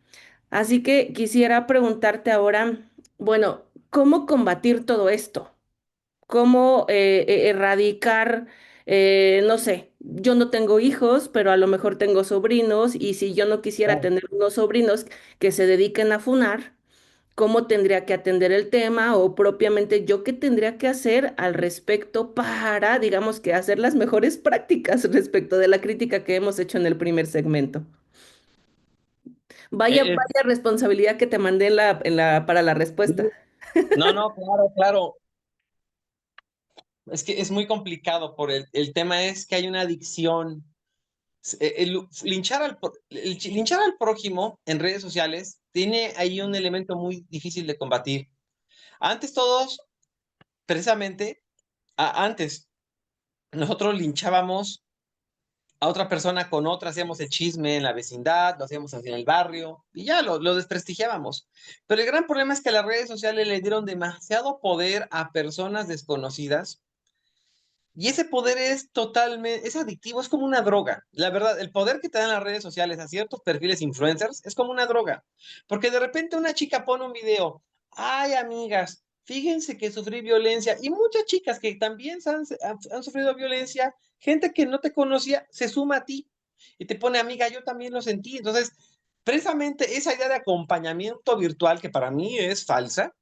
B: Así que quisiera preguntarte ahora, bueno, ¿cómo combatir todo esto? ¿Cómo erradicar, no sé, yo no tengo hijos, pero a lo mejor tengo sobrinos y si yo no quisiera
A: Claro.
B: tener unos sobrinos que se dediquen a funar, ¿cómo tendría que atender el tema o propiamente yo qué tendría que hacer al respecto para, digamos que hacer las mejores prácticas respecto de la crítica que hemos hecho en el primer segmento? Vaya,
A: Eh, eh,
B: vaya responsabilidad que te mandé para la respuesta.
A: no, no, claro, claro. Es que es muy complicado por el tema es que hay una adicción. Linchar al prójimo en redes sociales tiene ahí un elemento muy difícil de combatir. Antes todos, precisamente, antes nosotros linchábamos a otra persona con otra, hacíamos el chisme en la vecindad, lo hacíamos así en el barrio y ya lo desprestigiábamos. Pero el gran problema es que las redes sociales le dieron demasiado poder a personas desconocidas y ese poder es totalmente, es adictivo, es como una droga. La verdad, el poder que te dan las redes sociales a ciertos perfiles influencers es como una droga. Porque de repente una chica pone un video, ay amigas, fíjense que sufrí violencia. Y muchas chicas que también han sufrido violencia, gente que no te conocía, se suma a ti y te pone, amiga, yo también lo sentí. Entonces, precisamente esa idea de acompañamiento virtual, que para mí es falsa,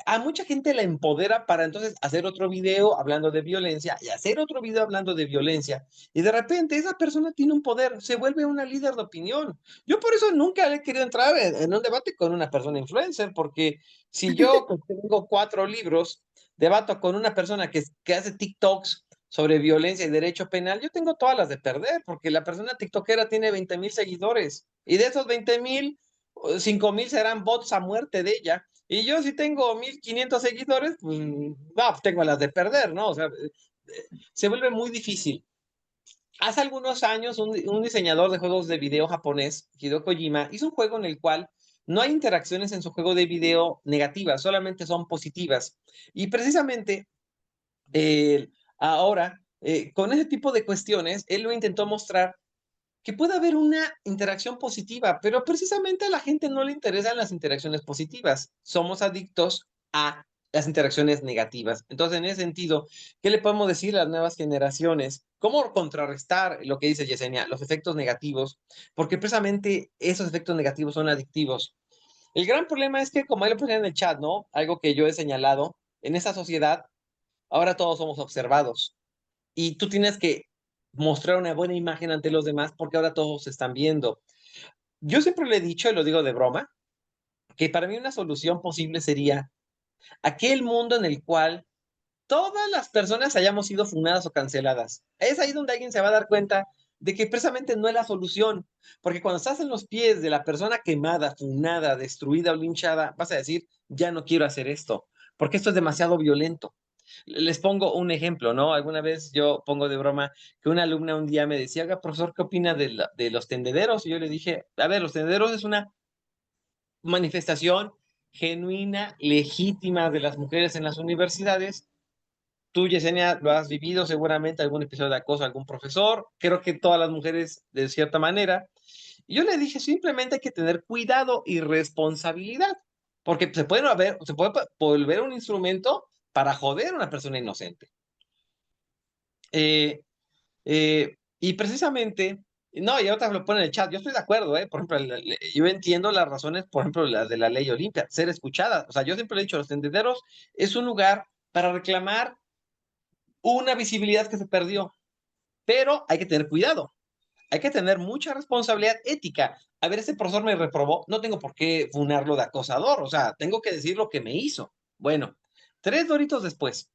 A: A mucha gente la empodera para entonces hacer otro video hablando de violencia y hacer otro video hablando de violencia. Y de repente esa persona tiene un poder, se vuelve una líder de opinión. Yo por eso nunca he querido entrar en un debate con una persona influencer, porque si yo que tengo 4 libros, debato con una persona que hace TikToks sobre violencia y derecho penal, yo tengo todas las de perder, porque la persona tiktokera tiene 20,000 seguidores y de esos 20,000, 5,000 serán bots a muerte de ella. Y yo si tengo 1,500 seguidores, pues, no, pues tengo las de perder, ¿no? O sea, se vuelve muy difícil. Hace algunos años, un diseñador de juegos de video japonés, Hideo Kojima, hizo un juego en el cual no hay interacciones en su juego de video negativas, solamente son positivas. Y precisamente ahora, con ese tipo de cuestiones, él lo intentó mostrar que puede haber una interacción positiva, pero precisamente a la gente no le interesan las interacciones positivas. Somos adictos a las interacciones negativas. Entonces, en ese sentido, ¿qué le podemos decir a las nuevas generaciones? ¿Cómo contrarrestar lo que dice Yesenia, los efectos negativos? Porque precisamente esos efectos negativos son adictivos. El gran problema es que, como ahí lo ponían en el chat, ¿no? Algo que yo he señalado, en esa sociedad, ahora todos somos observados y tú tienes que mostrar una buena imagen ante los demás porque ahora todos se están viendo. Yo siempre le he dicho, y lo digo de broma, que para mí una solución posible sería aquel mundo en el cual todas las personas hayamos sido funadas o canceladas. Es ahí donde alguien se va a dar cuenta de que precisamente no es la solución, porque cuando estás en los pies de la persona quemada, funada, destruida o linchada, vas a decir, ya no quiero hacer esto, porque esto es demasiado violento. Les pongo un ejemplo, ¿no? Alguna vez yo pongo de broma que una alumna un día me decía, oiga, profesor, ¿qué opina de los tendederos? Y yo le dije, a ver, los tendederos es una manifestación genuina, legítima de las mujeres en las universidades. Tú, Yesenia, lo has vivido seguramente, algún episodio de acoso a algún profesor, creo que todas las mujeres de cierta manera. Y yo le dije, simplemente hay que tener cuidado y responsabilidad, porque se puede volver un instrumento para joder a una persona inocente. Eh, y precisamente, no, y otra lo pone en el chat, yo estoy de acuerdo, por ejemplo, yo entiendo las razones, por ejemplo, las de la ley Olimpia, ser escuchadas, o sea, yo siempre he dicho, los tenderos es un lugar para reclamar una visibilidad que se perdió, pero hay que tener cuidado, hay que tener mucha responsabilidad ética. A ver, ese profesor me reprobó, no tengo por qué funarlo de acosador, o sea, tengo que decir lo que me hizo. Bueno, 3 doritos después,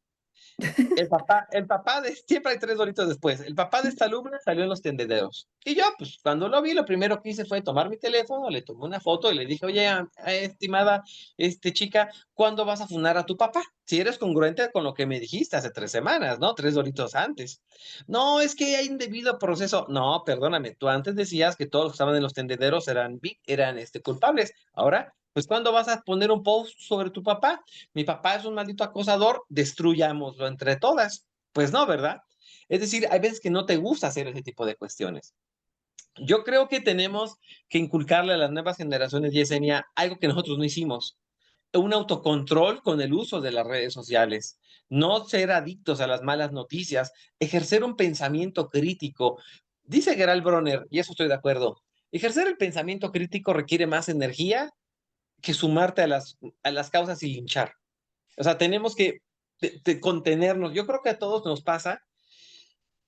A: siempre hay 3 doritos después. El papá de esta alumna salió en los tendederos. Y yo, pues, cuando lo vi, lo primero que hice fue tomar mi teléfono, le tomé una foto y le dije, oye, estimada, chica, ¿cuándo vas a funar a tu papá? Si eres congruente con lo que me dijiste hace 3 semanas, ¿no? 3 doritos antes. No, es que hay un debido proceso. No, perdóname, tú antes decías que todos los que estaban en los tendederos eran culpables. Ahora, pues, ¿cuándo vas a poner un post sobre tu papá? Mi papá es un maldito acosador, destruyámoslo entre todas. Pues no, ¿verdad? Es decir, hay veces que no te gusta hacer ese tipo de cuestiones. Yo creo que tenemos que inculcarle a las nuevas generaciones, Yesenia, algo que nosotros no hicimos, un autocontrol con el uso de las redes sociales, no ser adictos a las malas noticias, ejercer un pensamiento crítico. Dice Gerald Bronner, y eso estoy de acuerdo, ejercer el pensamiento crítico requiere más energía que sumarte a las causas y linchar. O sea, tenemos que contenernos. Yo creo que a todos nos pasa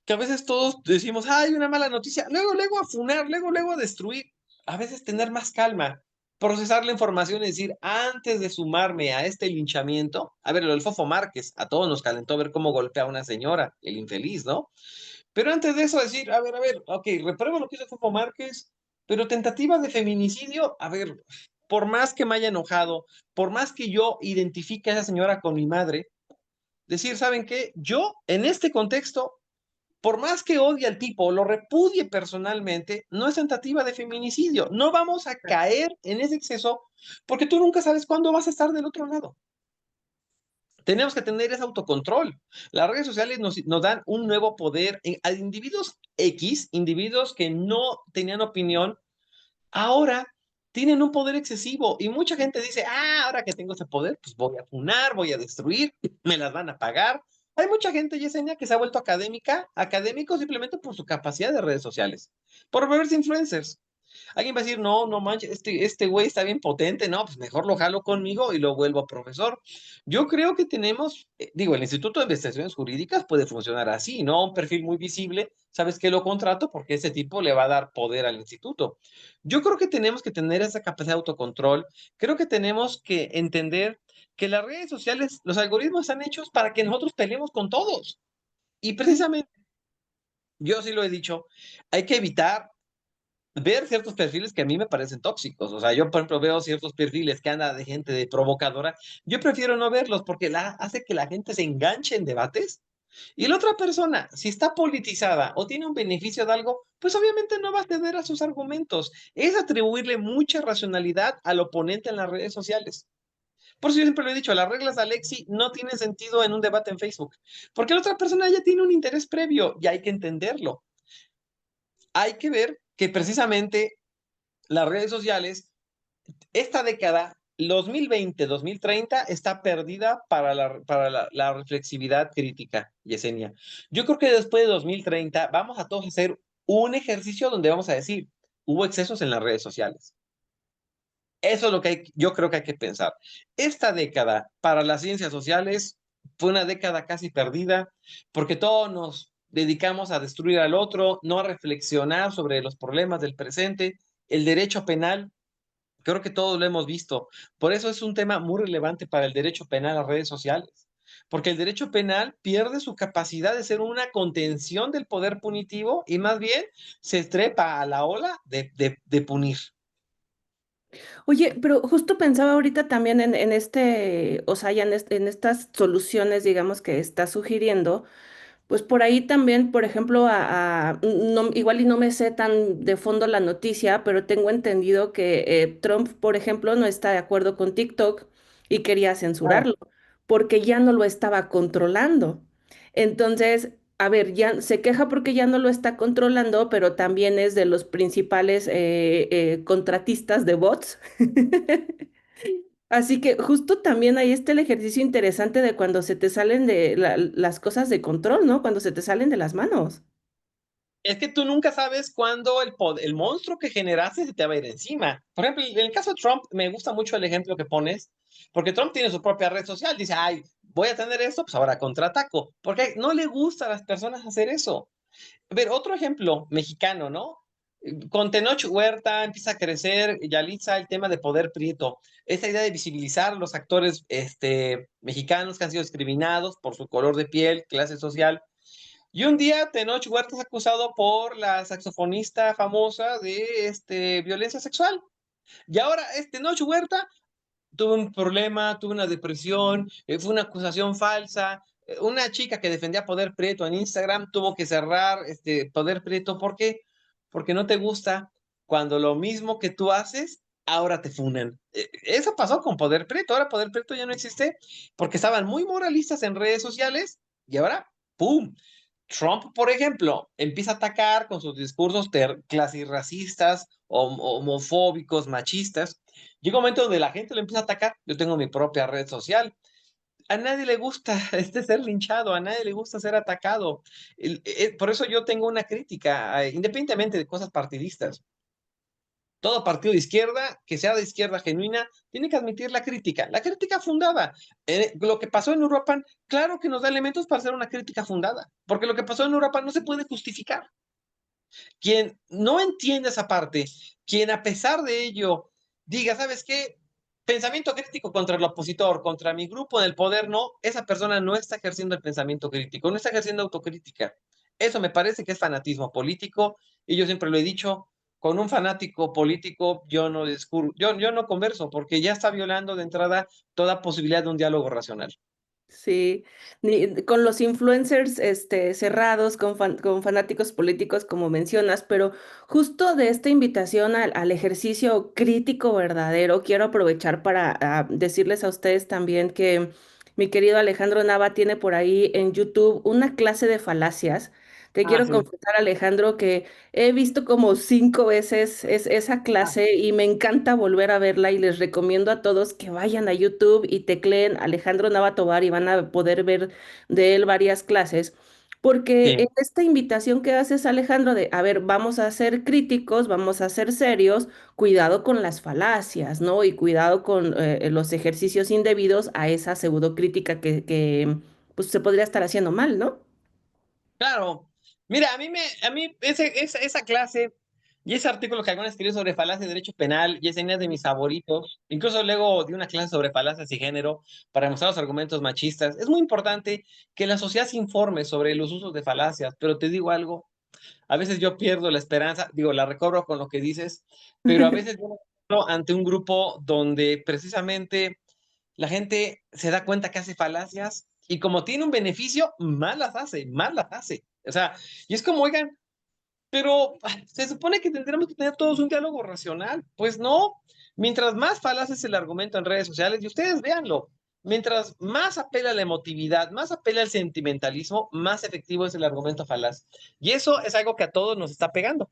A: que a veces todos decimos, hay una mala noticia, luego a funar, luego a destruir. A veces tener más calma, procesar la información y decir, antes de sumarme a este linchamiento, a ver, lo del Fofo Márquez, a todos nos calentó ver cómo golpea a una señora, el infeliz, ¿no? Pero antes de eso decir, a ver, ok, repruebo lo que hizo Fofo Márquez, pero tentativa de feminicidio, a ver, por más que me haya enojado, por más que yo identifique a esa señora con mi madre, decir, ¿saben qué? Yo, en este contexto, por más que odie al tipo, lo repudie personalmente, no es tentativa de feminicidio. No vamos a caer en ese exceso porque tú nunca sabes cuándo vas a estar del otro lado. Tenemos que tener ese autocontrol. Las redes sociales nos dan un nuevo poder a individuos X, individuos que no tenían opinión, ahora tienen un poder excesivo y mucha gente dice, ahora que tengo ese poder, pues voy a funar, voy a destruir, me las van a pagar. Hay mucha gente, Yesenia, que se ha vuelto académico simplemente por su capacidad de redes sociales, por volverse influencers. Alguien va a decir, no, no manches, este güey está bien potente, no, pues mejor lo jalo conmigo y lo vuelvo profesor. Yo creo que tenemos, digo, el Instituto de Investigaciones Jurídicas puede funcionar así, ¿no? Un perfil muy visible, ¿sabes qué? Lo contrato porque ese tipo le va a dar poder al instituto. Yo creo que tenemos que tener esa capacidad de autocontrol, creo que tenemos que entender que las redes sociales, los algoritmos están hechos para que nosotros peleemos con todos. Y precisamente, yo sí lo he dicho, hay que evitar ver ciertos perfiles que a mí me parecen tóxicos. O sea, yo, por ejemplo, veo ciertos perfiles que anda de gente de provocadora. Yo prefiero no verlos porque hace que la gente se enganche en debates. Y la otra persona, si está politizada o tiene un beneficio de algo, pues obviamente no va a ceder a sus argumentos. Es atribuirle mucha racionalidad al oponente en las redes sociales. Por eso yo siempre lo he dicho, las reglas de Alexi no tienen sentido en un debate en Facebook, porque la otra persona ya tiene un interés previo y hay que entenderlo. Hay que ver que precisamente las redes sociales, esta década, 2020-2030, está perdida para la reflexividad crítica, Yesenia. Yo creo que después de 2030 vamos a todos hacer un ejercicio donde vamos a decir, hubo excesos en las redes sociales. Eso es lo que yo creo que hay que pensar. Esta década para las ciencias sociales fue una década casi perdida porque todos nos dedicamos a destruir al otro, no a reflexionar sobre los problemas del presente. El derecho penal, creo que todos lo hemos visto. Por eso es un tema muy relevante para el derecho penal a las redes sociales. Porque el derecho penal pierde su capacidad de ser una contención del poder punitivo y más bien se trepa a la ola de punir.
B: Oye, pero justo pensaba ahorita también en este, o sea, ya en estas soluciones, digamos, que está sugiriendo. Pues por ahí también, por ejemplo, no, igual y no me sé tan de fondo la noticia, pero tengo entendido que Trump, por ejemplo, no está de acuerdo con TikTok y quería censurarlo porque ya no lo estaba controlando. Entonces, a ver, ya se queja porque ya no lo está controlando, pero también es de los principales contratistas de bots. Así que justo también ahí está el ejercicio interesante de cuando se te salen de las cosas de control, ¿no? Cuando se te salen de las manos.
A: Es que tú nunca sabes cuándo el monstruo que generaste se te va a ir encima. Por ejemplo, en el caso de Trump, me gusta mucho el ejemplo que pones, porque Trump tiene su propia red social. Dice, ay, voy a tener esto, pues ahora contraataco. Porque no le gusta a las personas hacer eso. A ver, otro ejemplo mexicano, ¿no? Con Tenoch Huerta empieza a crecer Yalitza el tema de poder prieto. Esa idea de visibilizar a los actores mexicanos que han sido discriminados por su color de piel, clase social. Y un día Tenoch Huerta es acusado por la saxofonista famosa de violencia sexual. Y ahora Tenoch Huerta tuvo un problema, tuvo una depresión, fue una acusación falsa. Una chica que defendía Poder Prieto en Instagram tuvo que cerrar Poder Prieto. ¿Por qué? Porque no te gusta cuando lo mismo que tú haces, ahora te funan. Eso pasó con Poder Prieto. Ahora Poder Prieto ya no existe porque estaban muy moralistas en redes sociales y ahora, ¡pum! Trump, por ejemplo, empieza a atacar con sus discursos clasirracistas, homofóbicos, machistas. Llega un momento donde la gente lo empieza a atacar. Yo tengo mi propia red social. A nadie le gusta ser linchado, a nadie le gusta ser atacado. Por eso yo tengo una crítica, independientemente de cosas partidistas. Todo partido de izquierda, que sea de izquierda genuina, tiene que admitir la crítica fundada. Lo que pasó en Europa, claro que nos da elementos para hacer una crítica fundada, porque lo que pasó en Europa no se puede justificar. Quien no entiende esa parte, quien a pesar de ello diga, ¿sabes qué? Pensamiento crítico contra el opositor, contra mi grupo en el poder, no, esa persona no está ejerciendo el pensamiento crítico, no está ejerciendo autocrítica. Eso me parece que es fanatismo político y yo siempre lo he dicho, con un fanático político yo no converso porque ya está violando de entrada toda posibilidad de un diálogo racional.
B: Sí, con los influencers cerrados, con fanáticos políticos, como mencionas, pero justo de esta invitación al ejercicio crítico verdadero, quiero aprovechar para decirles a ustedes también que mi querido Alejandro Nava tiene por ahí en YouTube una clase de falacias. Te
A: Ah,
B: quiero
A: sí.
B: confesar, Alejandro, que he visto como 5 veces esa clase y me encanta volver a verla y les recomiendo a todos que vayan a YouTube y tecleen Alejandro Nava Tovar y van a poder ver de él varias clases, porque en
A: Sí.
B: esta invitación que haces, Alejandro, de, a ver, vamos a ser críticos, vamos a ser serios, cuidado con las falacias, ¿no? Y cuidado con los ejercicios indebidos a esa pseudocrítica que pues, se podría estar haciendo mal, ¿no?
A: Claro. Mira, a mí esa clase y ese artículo que alguien escribió sobre falacia de derecho penal y ese es de mis favoritos. Incluso luego di una clase sobre falacias y género para mostrar los argumentos machistas. Es muy importante que la sociedad se informe sobre los usos de falacias, pero te digo algo, a veces yo pierdo la esperanza, digo, la recobro con lo que dices, pero a veces yo me encuentro ante un grupo donde precisamente la gente se da cuenta que hace falacias y como tiene un beneficio, más las hace, más las hace. O sea, y es como, oigan, pero se supone que tendremos que tener todos un diálogo racional. Pues no, mientras más falaz es el argumento en redes sociales, y ustedes véanlo, mientras más apela a la emotividad, más apela al sentimentalismo, más efectivo es el argumento falaz. Y eso es algo que a todos nos está pegando.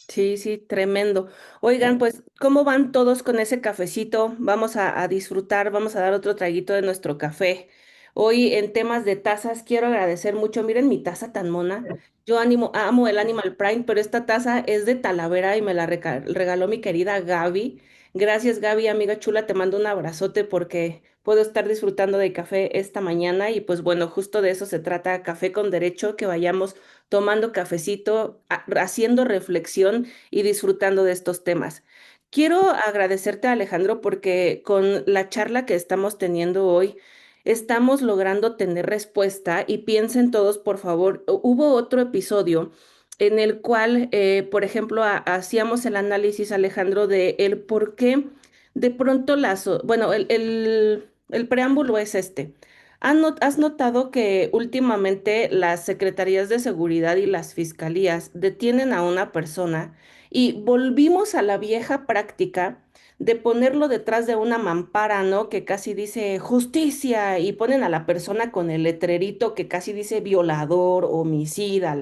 B: Sí, sí, tremendo. Oigan, pues, ¿cómo van todos con ese cafecito? Vamos a disfrutar, vamos a dar otro traguito de nuestro café. Hoy en temas de tazas, quiero agradecer mucho. Miren mi taza tan mona. Yo amo el Animal Print, pero esta taza es de Talavera y me la regaló mi querida Gaby. Gracias, Gaby, amiga chula, te mando un abrazote porque puedo estar disfrutando de café esta mañana y pues bueno, justo de eso se trata, Café con Derecho, que vayamos tomando cafecito, haciendo reflexión y disfrutando de estos temas. Quiero agradecerte, Alejandro, porque con la charla que estamos teniendo hoy, estamos logrando tener respuesta y piensen todos, por favor, hubo otro episodio en el cual, por ejemplo, hacíamos el análisis, Alejandro, de el por qué de pronto bueno, el preámbulo es este. ¿Has notado que últimamente las secretarías de seguridad y las fiscalías detienen a una persona y volvimos a la vieja práctica de ponerlo detrás de una mampara, ¿no? Que casi dice justicia y ponen a la persona con el letrerito que casi dice violador, homicida,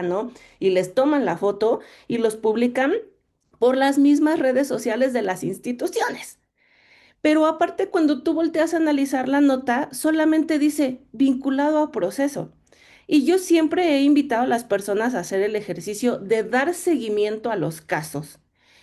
B: ¿no? Y les toman la foto y los publican por las mismas redes sociales de las instituciones. Pero aparte, cuando tú volteas a analizar la nota, solamente dice vinculado a proceso. Y yo siempre he invitado a las personas a hacer el ejercicio de dar seguimiento a los casos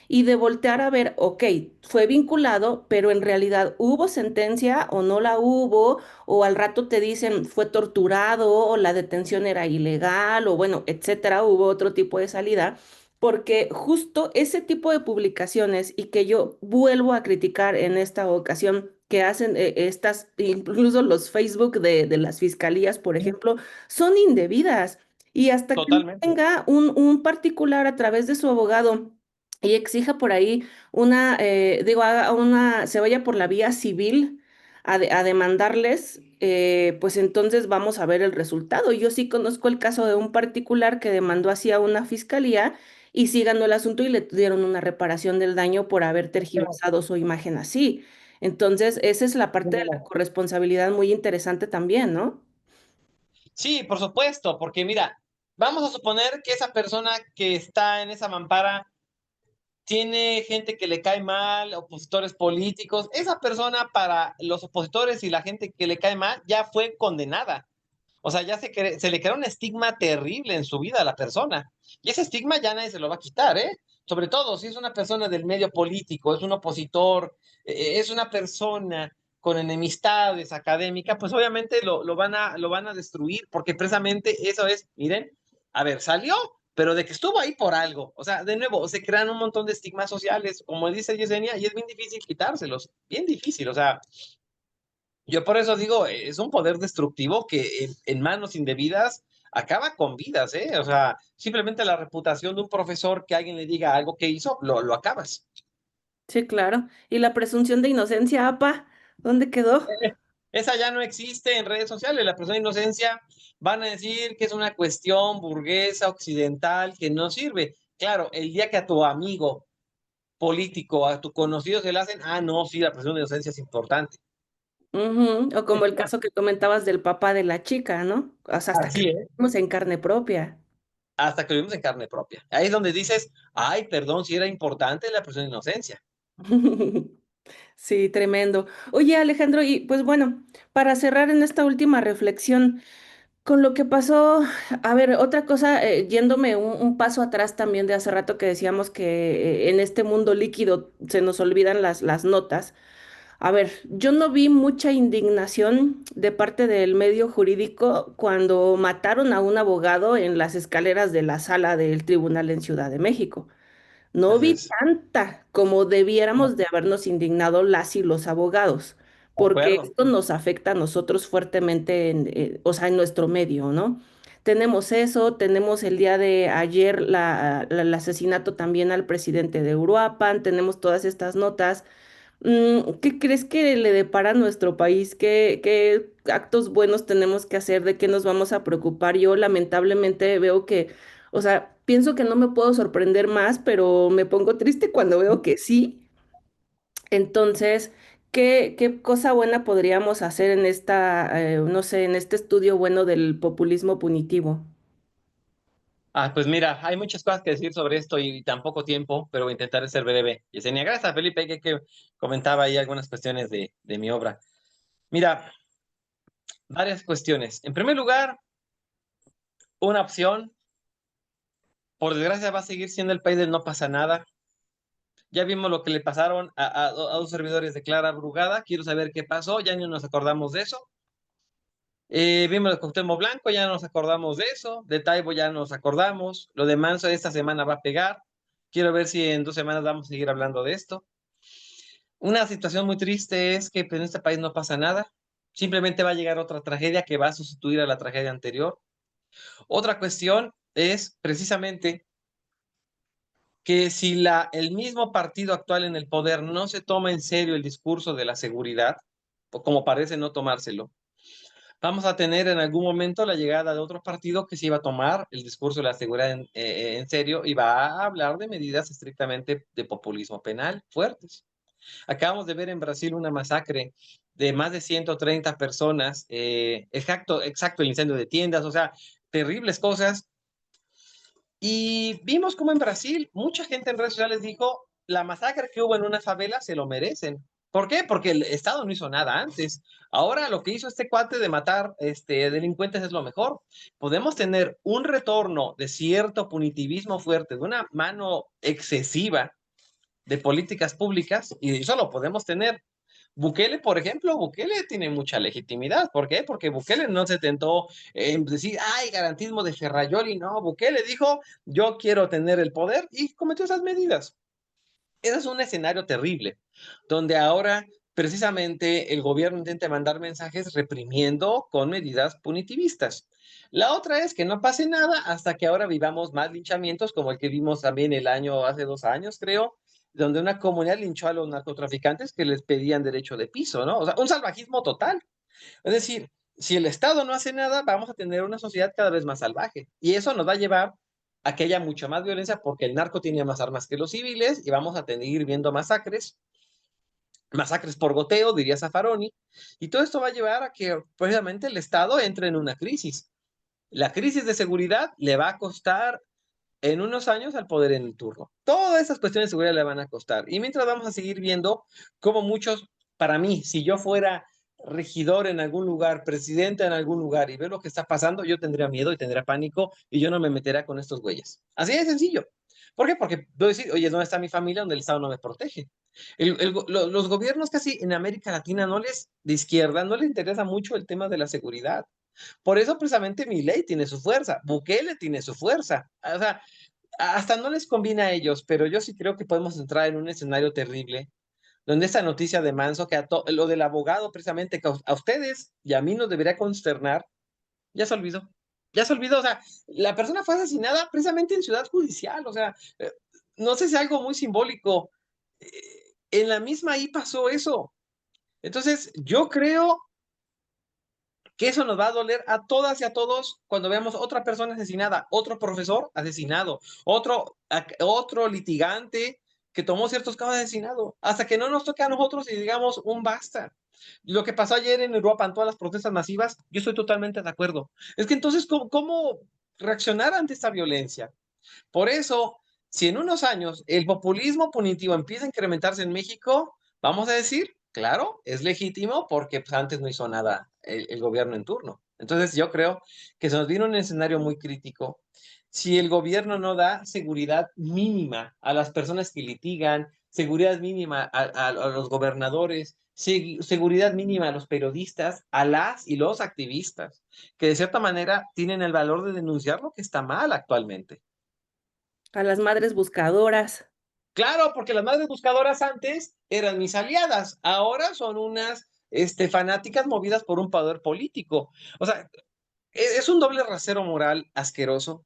B: y de voltear a ver, ok, fue vinculado, pero en realidad hubo sentencia o no la hubo, o al rato te dicen fue torturado o la detención era ilegal, o bueno, etcétera, hubo otro tipo de salida. Porque justo ese tipo de publicaciones y que yo vuelvo a criticar en esta ocasión, que hacen estas, incluso los Facebook de las fiscalías, por ejemplo, son indebidas. Y hasta que no
A: Totalmente.
B: tenga un particular a través de su abogado y exija por ahí haga se vaya por la vía civil a demandarles, pues entonces vamos a ver el resultado. Yo sí conozco el caso de un particular que demandó hacia una fiscalía y sí ganó el asunto y le dieron una reparación del daño por haber tergiversado su imagen así. Entonces, esa es la parte de la corresponsabilidad muy interesante también, ¿no?
A: Sí, por supuesto, porque mira, vamos a suponer que esa persona que está en esa mampara tiene gente que le cae mal, opositores políticos. Esa persona para los opositores y la gente que le cae mal ya fue condenada. O sea, ya se le crea un estigma terrible en su vida a la persona. Y ese estigma ya nadie se lo va a quitar, ¿eh? Sobre todo si es una persona del medio político, es un opositor, es una persona con enemistades académicas, pues obviamente lo van a destruir, porque precisamente eso es, miren, a ver, salió, pero de que estuvo ahí por algo. O sea, de nuevo, se crean un montón de estigmas sociales, como dice Yesenia, y es bien difícil quitárselos, bien difícil. O sea, yo por eso digo, es un poder destructivo que en manos indebidas acaba con vidas, ¿eh? O sea, simplemente la reputación de un profesor que alguien le diga algo que hizo, lo acabas.
B: Sí, claro. Y la presunción de inocencia, apa, ¿dónde quedó?
A: Esa ya no existe en redes sociales. La presunción de inocencia van a decir que es una cuestión burguesa, occidental, que no sirve. Claro, el día que a tu amigo político, a tu conocido se le hacen, ah, no, sí, la presunción de inocencia es importante.
B: Ujú. O como el caso que comentabas del papá de la chica, ¿no? O sea, hasta que
A: Así
B: lo
A: es.
B: vimos en carne propia.
A: Hasta que lo vimos en carne propia. Ahí es donde dices, ay, perdón, si era importante la presunción de inocencia.
B: Sí, tremendo. Oye, Alejandro, y pues bueno, para cerrar en esta última reflexión. Con lo que pasó, a ver, otra cosa, yéndome un paso atrás también de hace rato que decíamos que en este mundo líquido se nos olvidan las notas. A ver, yo no vi mucha indignación de parte del medio jurídico cuando mataron a un abogado en las escaleras de la sala del tribunal en Ciudad de México. No
A: Así
B: vi
A: es.
B: tanta como
A: No,
B: debiéramos de habernos indignado las y los abogados,
A: de
B: porque
A: acuerdo.
B: esto nos afecta a nosotros fuertemente o sea, en nuestro medio, ¿no? Tenemos eso, tenemos el día de ayer el asesinato también al presidente de Uruapan, tenemos todas estas notas. ¿Qué crees que le depara a nuestro país? ¿Qué actos buenos tenemos que hacer? ¿De qué nos vamos a preocupar? Yo lamentablemente veo que, o sea, pienso que no me puedo sorprender más, pero me pongo triste cuando veo que sí. Entonces, ¿qué cosa buena podríamos hacer en no sé, en este estudio bueno del populismo punitivo?
A: Pues mira, hay muchas cosas que decir sobre esto y tan poco tiempo, pero voy a intentar ser breve. Yesenia, gracias, Felipe, que comentaba ahí algunas cuestiones de mi obra. Mira, varias cuestiones. En primer lugar, una opción, por desgracia, va a seguir siendo el país del no pasa nada. Ya vimos lo que le pasaron a dos servidores de Clara Brugada. Quiero saber qué pasó, ya ni nos acordamos de eso. Vimos lo de Cuauhtémoc Blanco, ya nos acordamos de eso. De Taibo ya nos acordamos. Lo de Manso esta semana va a pegar. Quiero ver si en 2 semanas vamos a seguir hablando de esto. Una situación muy triste es que pues, en este país no pasa nada. Simplemente va a llegar otra tragedia que va a sustituir a la tragedia anterior. Otra cuestión es precisamente que si el mismo partido actual en el poder no se toma en serio el discurso de la seguridad, o como parece no tomárselo, vamos a tener en algún momento la llegada de otro partido que se iba a tomar el discurso de la seguridad en serio y va a hablar de medidas estrictamente de populismo penal fuertes. Acabamos de ver en Brasil una masacre de más de 130 personas, exacto, el incendio de tiendas, o sea, terribles cosas. Y vimos como en Brasil mucha gente en redes sociales dijo, la masacre que hubo en una favela se lo merecen. ¿Por qué? Porque el Estado no hizo nada antes. Ahora lo que hizo este cuate de matar delincuentes es lo mejor. Podemos tener un retorno de cierto punitivismo fuerte, de una mano excesiva de políticas públicas, y eso lo podemos tener. Bukele, por ejemplo, Bukele tiene mucha legitimidad. ¿Por qué? Porque Bukele no se tentó en decir, ay, garantismo de Ferrayoli. No, Bukele dijo, yo quiero tener el poder y cometió esas medidas. Ese es un escenario terrible, donde ahora precisamente el gobierno intenta mandar mensajes reprimiendo con medidas punitivistas. La otra es que no pase nada hasta que ahora vivamos más linchamientos, como el que vimos también hace 2 años, creo, donde una comunidad linchó a los narcotraficantes que les pedían derecho de piso, ¿no? O sea, un salvajismo total. Es decir, si el Estado no hace nada, vamos a tener una sociedad cada vez más salvaje. Y eso nos va a llevar a que haya mucha más violencia porque el narco tiene más armas que los civiles y vamos a seguir viendo masacres por goteo, diría Zaffaroni. Y todo esto va a llevar a que precisamente el Estado entre en una crisis. La crisis de seguridad le va a costar en unos años al poder en el turno. Todas esas cuestiones de seguridad le van a costar. Y mientras vamos a seguir viendo cómo muchos, para mí, si yo fuera regidor en algún lugar, presidente en algún lugar y veo lo que está pasando, yo tendría miedo y tendría pánico y yo no me metería con estos güeyes. Así de sencillo. ¿Por qué? Porque voy a decir, oye, ¿dónde está mi familia donde el Estado no me protege? Los gobiernos casi en América Latina no les, de izquierda, no les interesa mucho el tema de la seguridad. Por eso precisamente Milei tiene su fuerza, Bukele tiene su fuerza. O sea, hasta no les conviene a ellos, pero yo sí creo que podemos entrar en un escenario terrible, donde esta noticia de Manso, lo del abogado precisamente, que a ustedes y a mí nos debería consternar, ya se olvidó. Ya se olvidó, o sea, la persona fue asesinada precisamente en Ciudad Judicial, o sea, no sé si es algo muy simbólico. En la misma ahí pasó eso. Entonces, yo creo que eso nos va a doler a todas y a todos cuando veamos otra persona asesinada, otro profesor asesinado, otro litigante que tomó ciertos casos de asesinado, hasta que no nos toque a nosotros y digamos un basta. Lo que pasó ayer en Europa en todas las protestas masivas, yo estoy totalmente de acuerdo. Es que entonces, ¿cómo reaccionar ante esta violencia? Por eso, si en unos años el populismo punitivo empieza a incrementarse en México, vamos a decir, claro, es legítimo porque pues, antes no hizo nada el gobierno en turno. Entonces yo creo que se nos viene un escenario muy crítico. Si el gobierno no da seguridad mínima a las personas que litigan, seguridad mínima a los gobernadores, seguridad mínima a los periodistas, a las y los activistas, que de cierta manera tienen el valor de denunciar lo que está mal actualmente.
B: A las madres buscadoras.
A: Claro, porque las madres buscadoras antes eran mis aliadas, ahora son unas fanáticas movidas por un poder político. O sea, es un doble rasero moral asqueroso.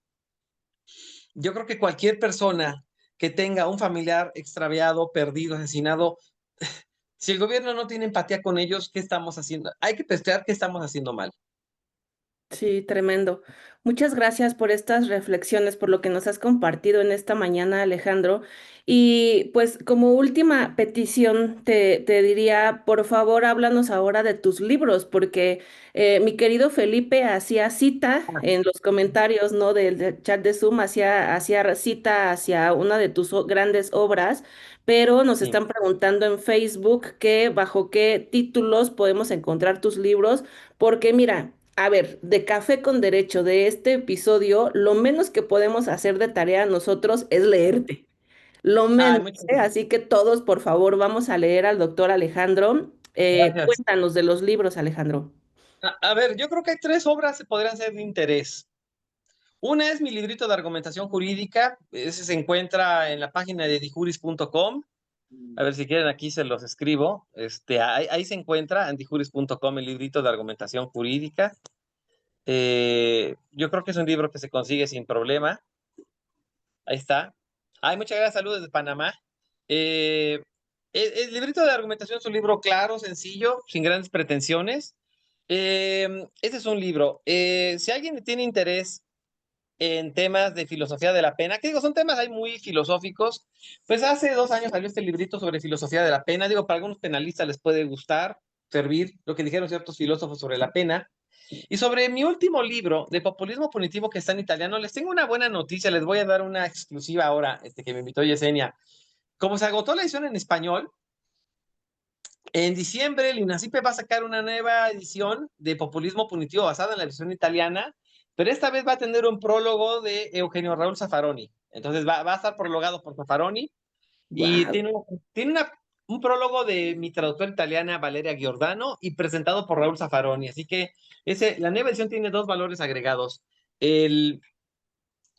A: Yo creo que cualquier persona que tenga un familiar extraviado, perdido, asesinado, si el gobierno no tiene empatía con ellos, ¿qué estamos haciendo? Hay que pescar qué estamos haciendo mal.
B: Sí, tremendo. Muchas gracias por estas reflexiones, por lo que nos has compartido en esta mañana, Alejandro. Y pues como última petición, te diría, por favor, háblanos ahora de tus libros, porque mi querido Felipe hacía cita en los comentarios, ¿no? Del chat de Zoom, hacía cita hacia una de tus grandes obras, pero nos
A: Sí.
B: están preguntando en Facebook que bajo qué títulos podemos encontrar tus libros, porque mira. A ver, de Café con Derecho de este episodio, lo menos que podemos hacer de tarea nosotros es leerte. Lo
A: Ay,
B: menos,
A: muchas
B: ¿eh? Así que todos, por favor, vamos a leer al doctor Alejandro.
A: gracias.
B: Cuéntanos de los libros, Alejandro.
A: A ver, yo creo que hay tres obras que podrían ser de interés. Una es mi librito de argumentación jurídica, ese se encuentra en la página de dijuris.com. A ver si quieren, aquí se los escribo. Ahí se encuentra en dijuris.com el librito de argumentación jurídica. Yo creo que es un libro que se consigue sin problema. Ahí está. Ay, muchas gracias, saludos desde Panamá. Eh, el librito de argumentación es un libro claro, sencillo, sin grandes pretensiones. Este es un libro. Si alguien tiene interés en temas de filosofía de la pena, que digo, son temas ahí muy filosóficos, pues hace 2 años salió este librito sobre filosofía de la pena. Digo, para algunos penalistas les puede gustar, servir lo que dijeron ciertos filósofos sobre la pena. Y sobre mi último libro de populismo punitivo que está en italiano, les tengo una buena noticia, les voy a dar una exclusiva ahora, que me invitó Yesenia. Como se agotó la edición en español, en diciembre el INACIPE va a sacar una nueva edición de populismo punitivo basada en la versión italiana, pero esta vez va a tener un prólogo de Eugenio Raúl Zaffaroni. Entonces va a estar prologado por Zaffaroni y
B: Wow.
A: tiene un prólogo de mi traductora italiana Valeria Giordano y presentado por Raúl Zaffaroni. Así que la nueva edición tiene dos valores agregados. El,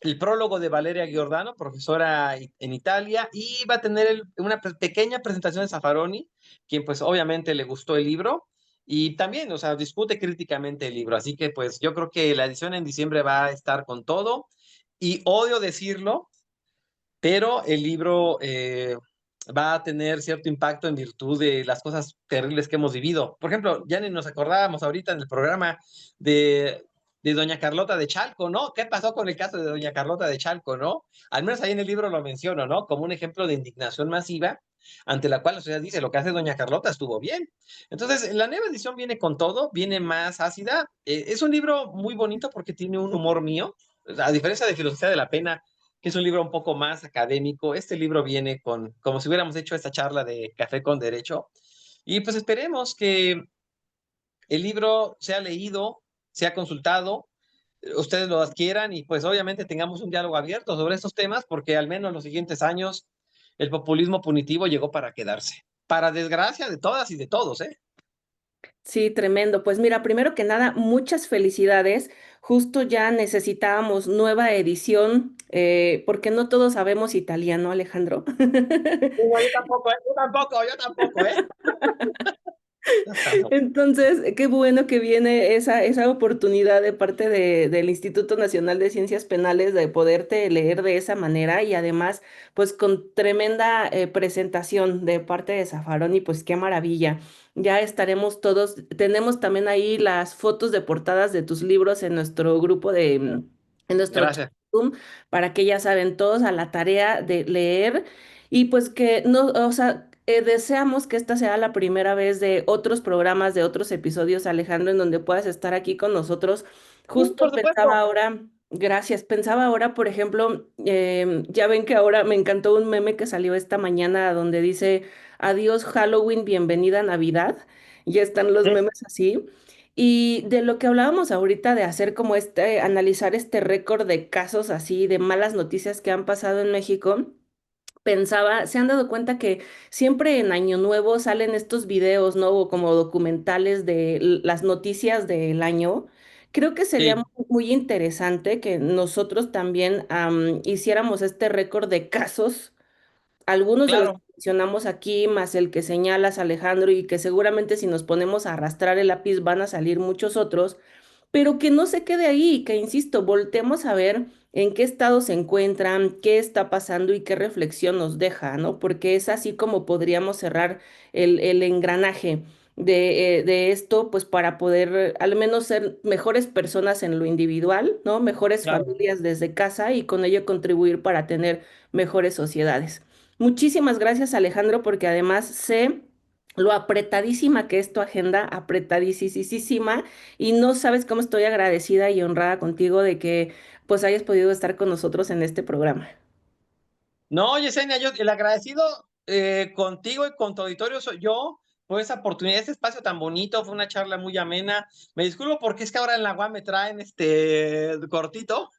A: el prólogo de Valeria Giordano, profesora en Italia, y va a tener una pequeña presentación de Zaffaroni, quien pues obviamente le gustó el libro y también, o sea, discute críticamente el libro. Así que pues yo creo que la edición en diciembre va a estar con todo y odio decirlo, pero el libro va a tener cierto impacto en virtud de las cosas terribles que hemos vivido. Por ejemplo, ya ni nos acordábamos ahorita en el programa de, de Doña Carlota de Chalco, ¿no? ¿Qué pasó con el caso de Doña Carlota de Chalco, ¿no? Al menos ahí en el libro lo menciono, ¿no? Como un ejemplo de indignación masiva ante la cual la sociedad dice, lo que hace Doña Carlota estuvo bien. Entonces, la nueva edición viene con todo, viene más ácida. Es un libro muy bonito porque tiene un humor mío, a diferencia de Filosofía de la Pena, que es un libro un poco más académico. Este libro viene como si hubiéramos hecho esta charla de Café con Derecho. Y pues esperemos que el libro sea leído, sea consultado, ustedes lo adquieran y pues obviamente tengamos un diálogo abierto sobre estos temas, porque al menos en los siguientes años el populismo punitivo llegó para quedarse. Para desgracia de todas y de todos, ¿eh?
B: Sí, tremendo. Pues mira, primero que nada, muchas felicidades. Justo ya necesitábamos nueva edición, porque no todos sabemos italiano, Alejandro.
A: No, yo tampoco, ¿eh? Yo tampoco, yo tampoco, ¿eh?
B: Entonces, qué bueno que viene esa oportunidad de parte del Instituto Nacional de Ciencias Penales de poderte leer de esa manera y además, pues con tremenda presentación de parte de Zaffaroni, pues qué maravilla. Ya estaremos todos, tenemos también ahí las fotos de portadas de tus libros en nuestro grupo en nuestro chat
A: Gracias.
B: Zoom, para que ya saben todos a la tarea de leer. Y pues que no, o sea, deseamos que esta sea la primera vez de otros programas, de otros episodios, Alejandro, en donde puedas estar aquí con nosotros.
A: Sí,
B: Justo
A: por
B: pensaba
A: supuesto.
B: ahora, gracias, pensaba ahora, por ejemplo, ya ven que ahora me encantó un meme que salió esta mañana donde dice, adiós Halloween, bienvenida Navidad. Ya están los
A: Sí,
B: memes así. Y de lo que hablábamos ahorita de hacer como analizar este récord de casos así, de malas noticias que han pasado en México, pensaba, ¿se han dado cuenta que siempre en Año Nuevo salen estos videos, ¿no? O como documentales de las noticias del año? Creo que sería
A: Sí,
B: muy interesante que nosotros también hiciéramos este récord de casos, algunos de los que
A: claro,
B: mencionamos aquí, más el que señalas, Alejandro, y que seguramente si nos ponemos a arrastrar el lápiz van a salir muchos otros, pero que no se quede ahí, que insisto, voltemos a ver en qué estado se encuentran, qué está pasando y qué reflexión nos deja, ¿no? Porque es así como podríamos cerrar el engranaje de esto, pues para poder al menos ser mejores personas en lo individual, ¿no? Mejores
A: claro.
B: familias desde casa y con ello contribuir para tener mejores sociedades. Muchísimas gracias, Alejandro, porque además sé lo apretadísima que es tu agenda, apretadísima, y no sabes cómo estoy agradecida y honrada contigo de que pues hayas podido estar con nosotros en este programa.
A: No, Yesenia, yo el agradecido contigo y con tu auditorio soy yo por esa oportunidad, este espacio tan bonito, fue una charla muy amena. Me disculpo porque es que ahora en la UAM me traen cortito,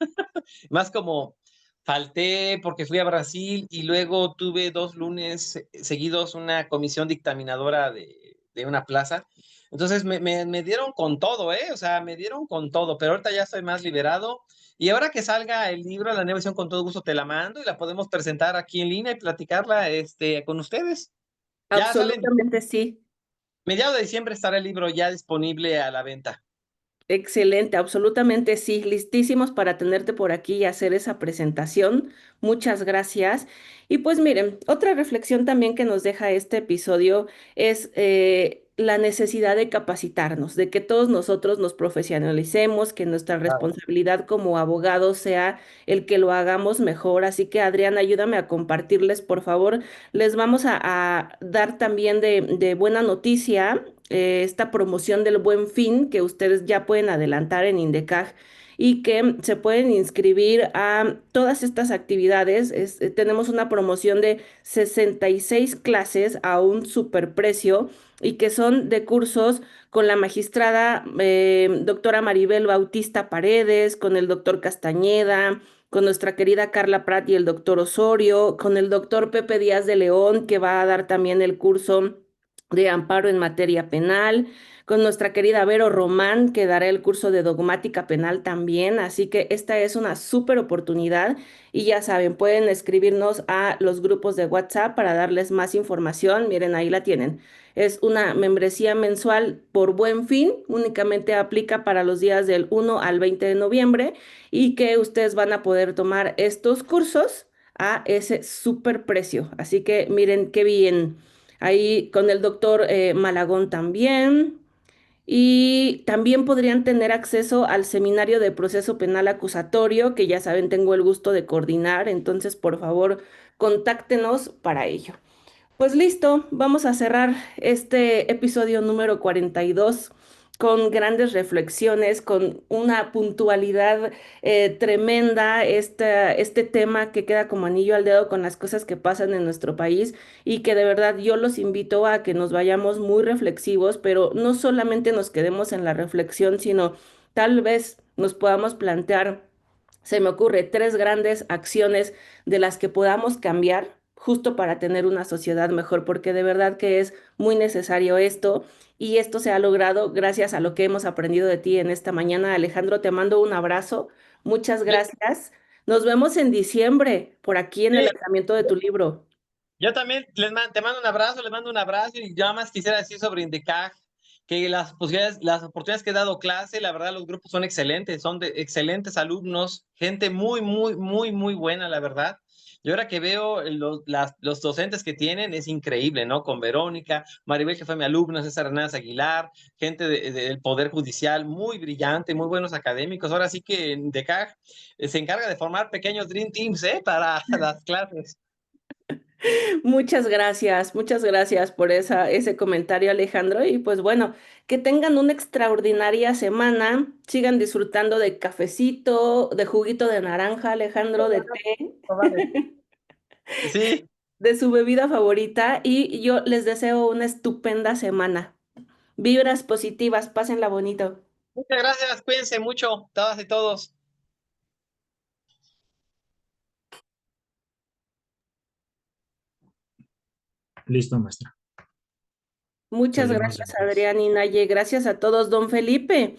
A: más como falté porque fui a Brasil y luego tuve 2 lunes seguidos una comisión dictaminadora de una plaza. Entonces me dieron con todo, ¿eh? O sea, me dieron con todo, pero ahorita ya estoy más liberado. Y ahora que salga el libro, la nueva versión, con todo gusto te la mando y la podemos presentar aquí en línea y platicarla con ustedes. Ya salen,
B: Absolutamente sí.
A: mediados de diciembre estará el libro ya disponible a la venta.
B: Excelente, absolutamente sí, listísimos para tenerte por aquí y hacer esa presentación. Muchas gracias. Y pues miren, otra reflexión también que nos deja este episodio es la necesidad de capacitarnos, de que todos nosotros nos profesionalicemos, que nuestra
A: Claro.
B: responsabilidad como abogados sea el que lo hagamos mejor. Así que Adrián, ayúdame a compartirles, por favor. Les vamos a dar también de buena noticia esta promoción del Buen Fin que ustedes ya pueden adelantar en Indecaj y que se pueden inscribir a todas estas actividades. Tenemos una promoción de 66 clases a un superprecio y que son de cursos con la magistrada doctora Maribel Bautista Paredes, con el doctor Castañeda, con nuestra querida Carla Prat y el doctor Osorio, con el doctor Pepe Díaz de León, que va a dar también el curso de amparo en materia penal, con nuestra querida Vero Román, que dará el curso de dogmática penal también. Así que esta es una súper oportunidad y ya saben, pueden escribirnos a los grupos de WhatsApp para darles más información. Miren, ahí la tienen. Es una membresía mensual por Buen Fin, únicamente aplica para los días del 1 al 20 de noviembre y que ustedes van a poder tomar estos cursos a ese súper precio. Así que miren qué bien. Ahí con el doctor Malagón también. Y también podrían tener acceso al seminario de proceso penal acusatorio, que ya saben, tengo el gusto de coordinar. Entonces, por favor, contáctenos para ello. Pues listo, vamos a cerrar este episodio número 42 con grandes reflexiones, con una puntualidad tremenda, este tema que queda como anillo al dedo con las cosas que pasan en nuestro país y que de verdad yo los invito a que nos vayamos muy reflexivos, pero no solamente nos quedemos en la reflexión, sino tal vez nos podamos plantear, se me ocurre, tres grandes acciones de las que podamos cambiar justo para tener una sociedad mejor, porque de verdad que es muy necesario esto y esto se ha logrado gracias a lo que hemos aprendido de ti en esta mañana. Alejandro, te mando un abrazo, muchas
A: Yo,
B: gracias. Nos vemos en diciembre por aquí en el
A: sí,
B: lanzamiento de tu libro.
A: yo también te mando un abrazo, les mando un abrazo y yo nada más quisiera decir sobre Indecaj que las posibilidades, las oportunidades que he dado clase, la verdad los grupos son excelentes, son de excelentes alumnos, gente muy, muy, muy, muy buena, la verdad. Y ahora que veo los docentes que tienen, es increíble, ¿no? Con Verónica, Maribel, que fue mi alumna, César Hernández Aguilar, gente del Poder Judicial, muy brillante, muy buenos académicos. Ahora sí que Indecaj se encarga de formar pequeños Dream Teams, ¿eh? Para las clases.
B: Muchas gracias por ese comentario, Alejandro. Y pues bueno, que tengan una extraordinaria semana, sigan disfrutando de cafecito, de juguito de naranja, Alejandro, de té,
A: Vale. Sí,
B: de su bebida favorita y yo les deseo una estupenda semana. Vibras positivas, pásenla bonito.
A: Muchas gracias, cuídense mucho, todas y todos.
C: Listo, maestra.
B: Muchas
C: Salimos
B: gracias,
C: entonces.
B: Adrián y Naye. Gracias a todos, don Felipe.